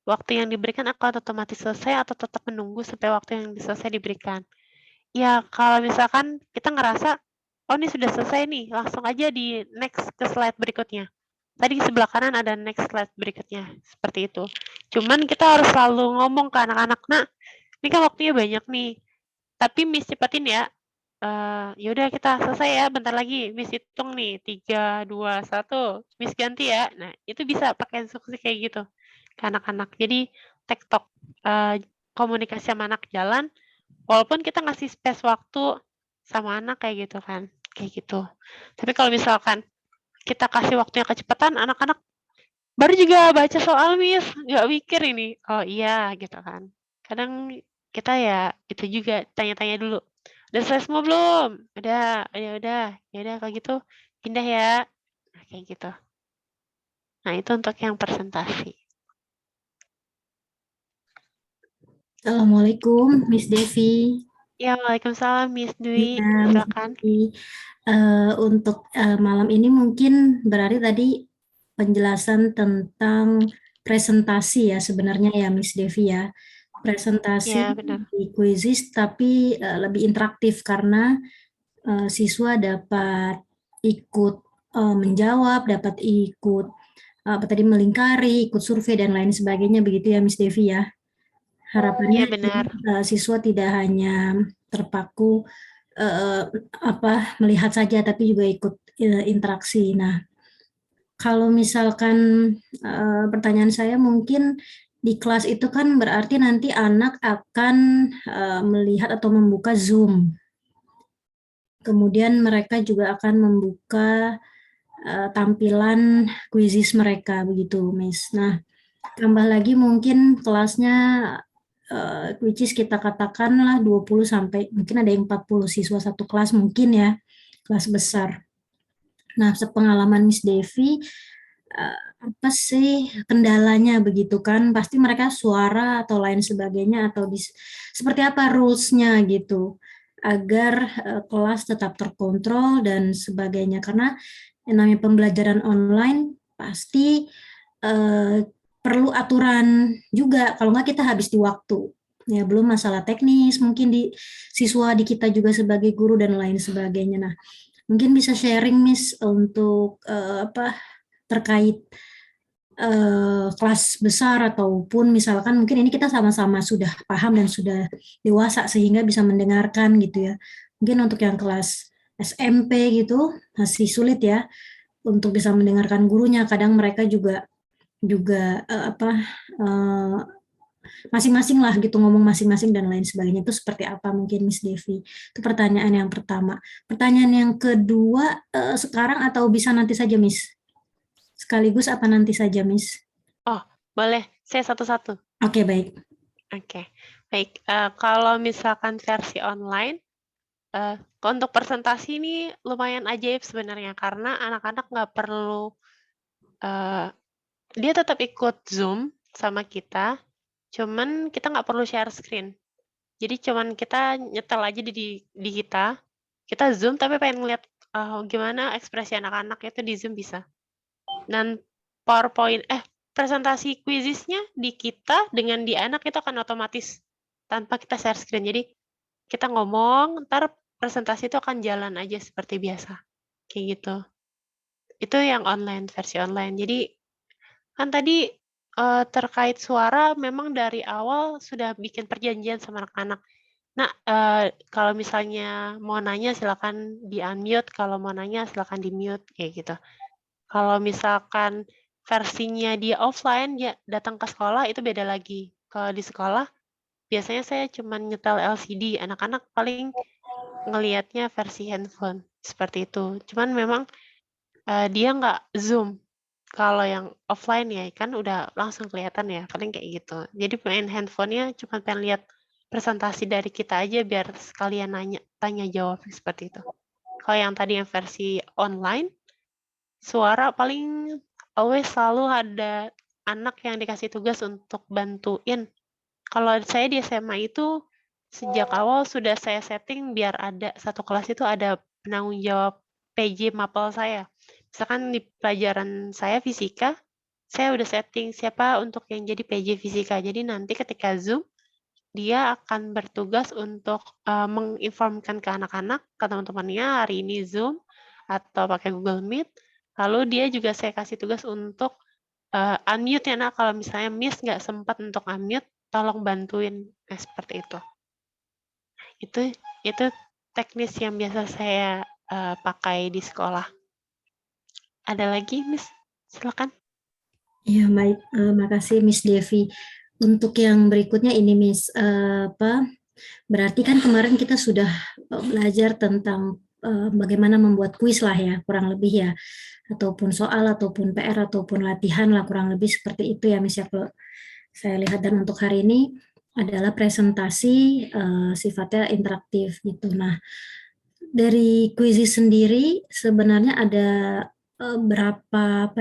Waktu yang diberikan akan otomatis selesai atau tetap menunggu sampai waktu yang selesai diberikan? Ya, kalau misalkan kita ngerasa, oh ini sudah selesai nih, langsung aja di next ke slide berikutnya. Tadi sebelah kanan ada next slide berikutnya, seperti itu. Cuman kita harus selalu ngomong ke anak-anak, "Nak, ini kan waktunya banyak nih, tapi Miss cepetin ya. Ya udah kita selesai ya, bentar lagi Miss hitung nih, 3, 2, 1, Miss ganti ya." Nah, itu bisa pakai instruksi kayak gitu ke anak-anak. Jadi tektok, komunikasi sama anak jalan, walaupun kita ngasih space waktu sama anak kayak gitu kan, kayak gitu. Tapi kalau misalkan kita kasih waktunya kecepatan, anak-anak baru juga baca soal Miss, nggak mikir ini, oh iya gitu kan. Kadang kita ya itu juga tanya-tanya dulu, udah selesai semua belum? Udah, ya udah, ya udah kalau gitu pindah ya. Nah, kayak gitu. Nah, itu untuk yang presentasi. Assalamualaikum, Miss Devi. Ya, waalaikumsalam Miss Dwi, Ya, Miss silakan. Devi. Untuk malam ini mungkin berarti tadi penjelasan tentang presentasi ya sebenarnya ya Miss Devi ya. Presentasi Ya, benar. di Quizizz tapi lebih interaktif karena siswa dapat ikut menjawab, dapat ikut apa tadi melingkari, ikut survei dan lain sebagainya begitu ya Miss Devi ya. Harapannya Ya, benar. siswa tidak hanya terpaku melihat saja tapi juga ikut interaksi. Nah, kalau misalkan pertanyaan saya mungkin di kelas itu kan berarti nanti anak akan melihat atau membuka Zoom. Kemudian mereka juga akan membuka tampilan kuisis mereka begitu, Miss. Nah, tambah lagi mungkin kelasnya which is kita katakanlah 20 sampai mungkin ada yang 40 siswa satu kelas mungkin ya, kelas besar. Nah, sepengalaman Miss Devi, apa sih kendalanya begitu kan? Pasti mereka suara atau lain sebagainya atau seperti apa rules-nya gitu agar kelas tetap terkontrol dan sebagainya. Karena yang namanya pembelajaran online pasti perlu aturan juga, kalau nggak kita habis di waktu. Ya, belum masalah teknis, mungkin di siswa di kita juga sebagai guru dan lain sebagainya. Nah, mungkin bisa sharing Miss untuk terkait kelas besar ataupun misalkan mungkin ini kita sama-sama sudah paham dan sudah dewasa sehingga bisa mendengarkan gitu ya. Mungkin untuk yang kelas SMP gitu masih sulit ya untuk bisa mendengarkan gurunya. Kadang mereka juga masing-masing lah gitu ngomong masing-masing dan lain sebagainya. Itu seperti apa mungkin Miss Devi? Itu pertanyaan yang pertama. Pertanyaan yang kedua, sekarang atau bisa nanti saja Miss? Sekaligus apa nanti saja Miss? Oh, boleh. Saya satu-satu. Oke, baik. Oke, baik. Kalau misalkan versi online, untuk presentasi ini lumayan ajaib sebenarnya karena anak-anak nggak perlu dia tetap ikut Zoom sama kita, cuman kita nggak perlu share screen. Jadi cuman kita nyetel aja di kita Zoom tapi pengen ngeliat gimana ekspresi anak-anak itu di Zoom bisa. Dan presentasi quizisnya di kita dengan di anak itu akan otomatis tanpa kita share screen. Jadi kita ngomong, ntar presentasi itu akan jalan aja seperti biasa. Kayak gitu. Itu yang online, versi online. Jadi kan tadi terkait suara memang dari awal sudah bikin perjanjian sama anak-anak. Nah, kalau misalnya mau nanya silakan di-unmute, kalau mau nanya silakan di-mute, kayak gitu. Kalau misalkan versinya dia offline, dia datang ke sekolah itu beda lagi. Kalau di sekolah, biasanya saya cuma nyetel LCD, anak-anak paling ngelihatnya versi handphone, seperti itu. Cuman memang dia nggak Zoom. Kalau yang offline ya kan udah langsung kelihatan ya, paling kayak gitu. Jadi main handphonenya cuma pengen lihat presentasi dari kita aja biar sekalian tanya jawab seperti itu. Kalau yang tadi yang versi online, suara paling always selalu ada anak yang dikasih tugas untuk bantuin. Kalau saya di SMA itu sejak awal sudah saya setting biar ada satu kelas itu ada penanggung jawab PJ mapel saya. Misalkan di pelajaran saya fisika, saya udah setting siapa untuk yang jadi PJ fisika. Jadi nanti ketika Zoom, dia akan bertugas untuk menginformkan ke anak-anak, ke teman-temannya hari ini Zoom atau pakai Google Meet. Lalu dia juga saya kasih tugas untuk unmute ya nak, kalau misalnya Miss nggak sempat untuk unmute, tolong bantuin. Seperti itu. Itu teknis yang biasa saya pakai di sekolah. Ada lagi, Miss? Silakan. Ya, baik. Makasih Miss Devi. Untuk yang berikutnya ini Miss, berarti kan kemarin kita sudah belajar tentang bagaimana membuat kuis lah ya, kurang lebih ya, ataupun soal, ataupun PR, ataupun latihan lah, kurang lebih seperti itu ya Miss ya, kalau saya lihat. Dan untuk hari ini adalah presentasi sifatnya interaktif gitu. Nah, dari kuis sendiri sebenarnya ada berapa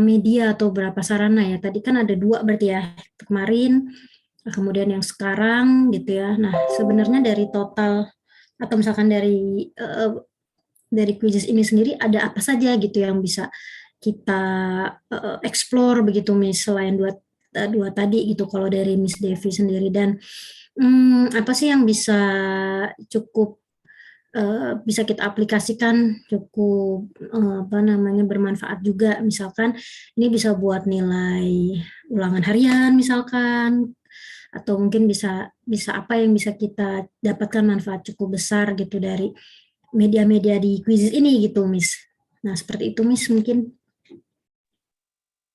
media atau berapa sarana ya? Tadi kan ada 2 berarti ya, kemarin, kemudian yang sekarang gitu ya. Nah, sebenarnya dari total atau misalkan dari kuis ini sendiri ada apa saja gitu yang bisa kita explore begitu Miss, selain dua tadi gitu kalau dari Miss Devi sendiri. Dan apa sih yang bisa kita aplikasikan cukup bermanfaat juga, misalkan ini bisa buat nilai ulangan harian misalkan, atau mungkin bisa apa yang bisa kita dapatkan manfaat cukup besar gitu dari media-media di quiz ini gitu Miss. Nah, seperti itu Miss mungkin.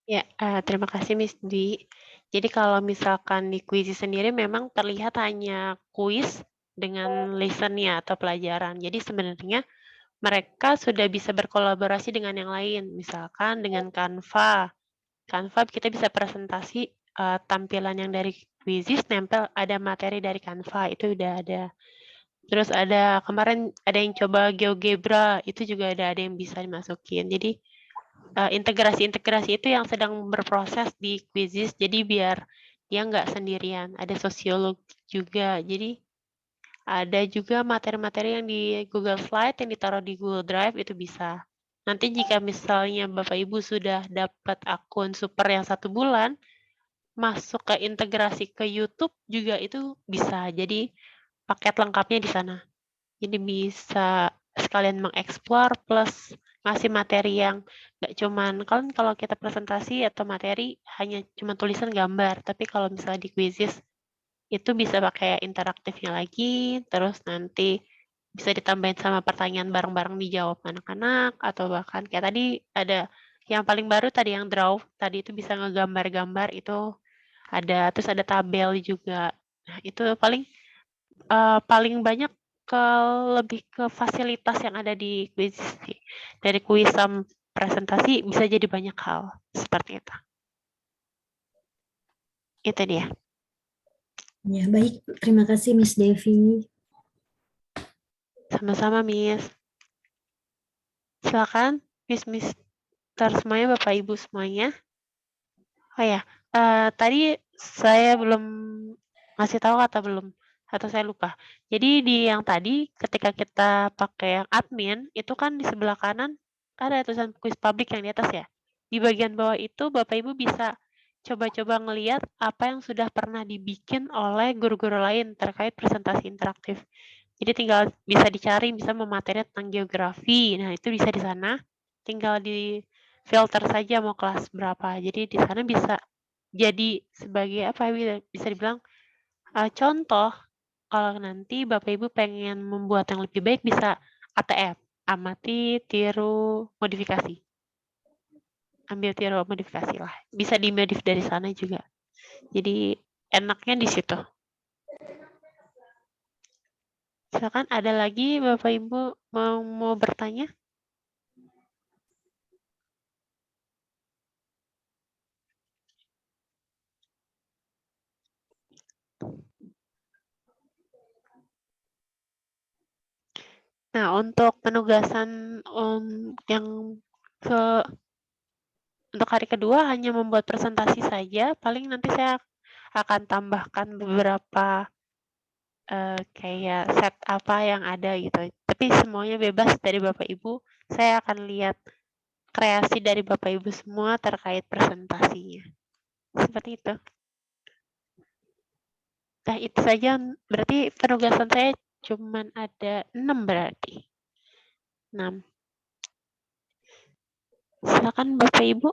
Ya, terima kasih Miss Dwi. Jadi kalau misalkan di kuis sendiri memang terlihat hanya kuis dengan lesson-nya atau pelajaran. Jadi sebenarnya mereka sudah bisa berkolaborasi dengan yang lain, misalkan dengan Canva. Canva kita bisa presentasi tampilan yang dari Quizzes, nempel ada materi dari Canva, itu udah ada. Terus ada kemarin ada yang coba GeoGebra, itu juga ada yang bisa dimasukin. Jadi integrasi-integrasi itu yang sedang berproses di Quizzes, jadi biar dia nggak sendirian. Ada sosiolog juga, jadi ada juga materi-materi yang di Google Slide yang ditaruh di Google Drive itu bisa. Nanti jika misalnya Bapak Ibu sudah dapat akun super yang 1 bulan, masuk ke integrasi ke YouTube juga itu bisa. Jadi paket lengkapnya di sana. Jadi bisa sekalian mengeksplor plus ngasih materi yang nggak cuman kan kalau kita presentasi atau materi hanya cuma tulisan gambar, tapi kalau misalnya di Quizzes itu bisa pakai interaktifnya lagi, terus nanti bisa ditambahin sama pertanyaan bareng-bareng dijawab anak-anak, atau bahkan kayak tadi ada yang paling baru tadi yang draw, tadi itu bisa ngegambar-gambar itu ada, terus ada tabel juga. Nah, itu paling banyak lebih ke fasilitas yang ada di quiz sih. Dari kuis sama presentasi bisa jadi banyak hal seperti itu. Itu dia. Ya, baik. Terima kasih Miss Devi. Sama-sama, Miss. Silakan, Mister semuanya, Bapak Ibu semuanya. Oh ya, tadi saya belum ngasih tahu atau belum? Atau saya lupa. Jadi di yang tadi ketika kita pakai yang admin, itu kan di sebelah kanan ada tulisan quiz public yang di atas ya. Di bagian bawah itu Bapak Ibu bisa coba-coba ngelihat apa yang sudah pernah dibikin oleh guru-guru lain terkait presentasi interaktif. Jadi tinggal bisa dicari, bisa memateri tentang geografi. Nah, itu bisa di sana. Tinggal di filter saja mau kelas berapa. Jadi di sana bisa jadi sebagai apa ya, bisa dibilang contoh kalau nanti Bapak Ibu pengen membuat yang lebih baik bisa ATM, amati, tiru, modifikasi. Ambil tiru modifikasi lah. Bisa dimodif dari sana juga. Jadi enaknya di situ. Silakan ada lagi Bapak Ibu mau bertanya? Nah, untuk penugasan yang untuk hari kedua hanya membuat presentasi saja. Paling nanti saya akan tambahkan beberapa kayak set apa yang ada gitu. Tapi semuanya bebas dari Bapak Ibu. Saya akan lihat kreasi dari Bapak Ibu semua terkait presentasinya. Seperti itu. Nah, itu saja. Berarti penugasan saya cuman ada 6 berarti. 6. Silakan Bapak Ibu.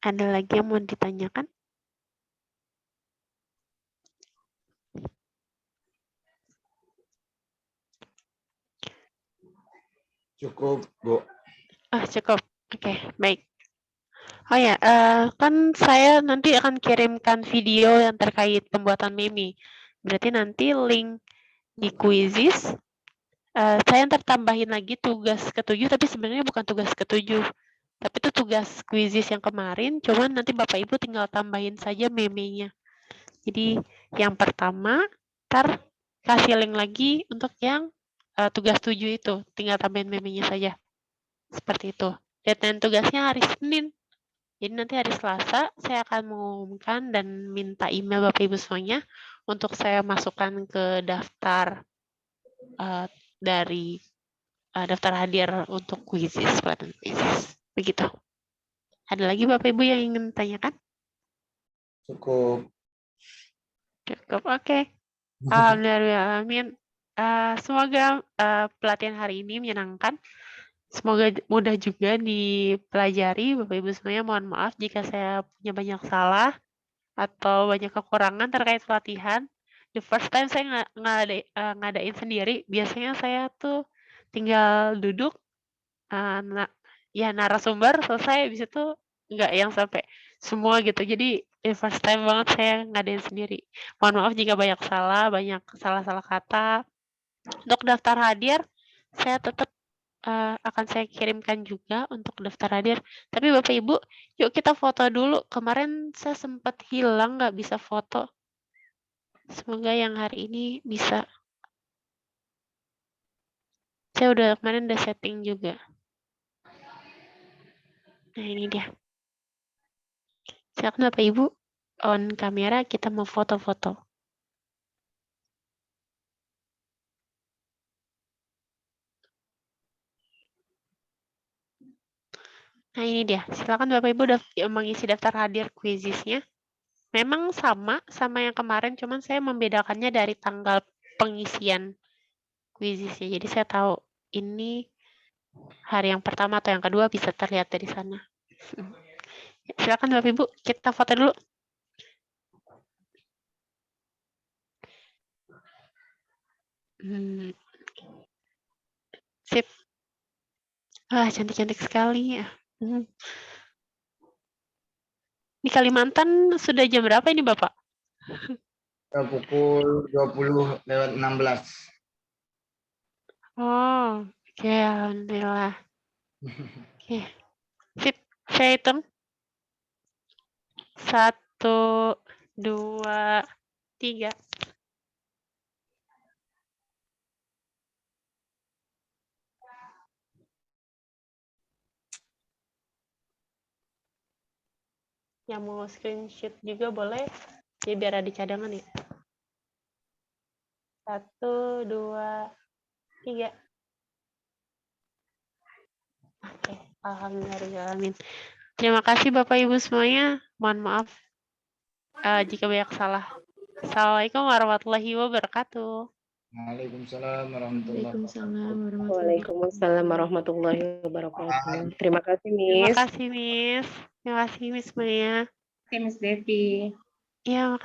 Ada lagi yang mau ditanyakan? Cukup, Bu. Cukup. Oke, baik. Oh ya, kan saya nanti akan kirimkan video yang terkait pembuatan meme. Berarti nanti link di Quizzes, saya tertambahin lagi tugas ke-7, tapi sebenarnya bukan tugas ke-7. Tapi itu tugas Quizzes yang kemarin, cuman nanti Bapak Ibu tinggal tambahin saja meme-nya. Jadi yang pertama, ntar kasih link lagi untuk yang tugas 7 itu, tinggal tambahin meme-nya saja. Seperti itu. Deadline tugasnya hari Senin. Jadi nanti hari Selasa saya akan mengumumkan dan minta email Bapak Ibu semuanya untuk saya masukkan ke daftar dari daftar hadir untuk quizzes, pelatihan quizzes. Begitu. Ada lagi Bapak Ibu yang ingin tanyakan? Cukup. Cukup, oke. Alhamdulillah, amin. Semoga pelatihan hari ini menyenangkan. Semoga mudah juga dipelajari. Bapak Ibu semuanya mohon maaf jika saya punya banyak salah atau banyak kekurangan terkait pelatihan. The first time saya ngadain sendiri, biasanya saya tuh tinggal duduk, narasumber selesai, habis itu nggak yang sampai semua gitu. Jadi First time banget saya ngadain sendiri. Mohon maaf jika banyak salah-salah kata. Untuk daftar hadir, saya tetap akan saya kirimkan juga untuk daftar hadir. Tapi Bapak Ibu, yuk kita foto dulu. Kemarin saya sempat hilang, nggak bisa foto. Semoga yang hari ini bisa. Saya kemarin udah setting juga. Nah ini dia. Silakan Bapak Ibu, on kamera kita mau foto-foto. Nah ini dia, silakan Bapak Ibu mengisi daftar hadir quizisnya. Memang sama yang kemarin, cuman saya membedakannya dari tanggal pengisian quizisnya. Jadi saya tahu ini hari yang pertama atau yang kedua bisa terlihat dari sana. Silakan Bapak Ibu, kita foto dulu. Sip. Wah, cantik-cantik sekali ya. Di Kalimantan sudah jam berapa ini Bapak? Pukul 20:16. Oh, oke, alhamdulillah. Oke, sip. Saya hitung. 1, 2, 3. Yang mau screenshot juga boleh. Jadi biar ada cadangan ya. 1, 2, 3. Oke, alhamdulillah. Terima kasih Bapak Ibu semuanya. Mohon maaf jika banyak salah. Assalamualaikum warahmatullahi wabarakatuh. Waalaikumsalam warahmatullahi Waalaikumsalam warahmatullahi Waalaikumsalam warahmatullahi wabarakatuh. Terima kasih, Terima Miss. kasih Miss. Terima kasih Miss Maya. Miss Devi. Iya,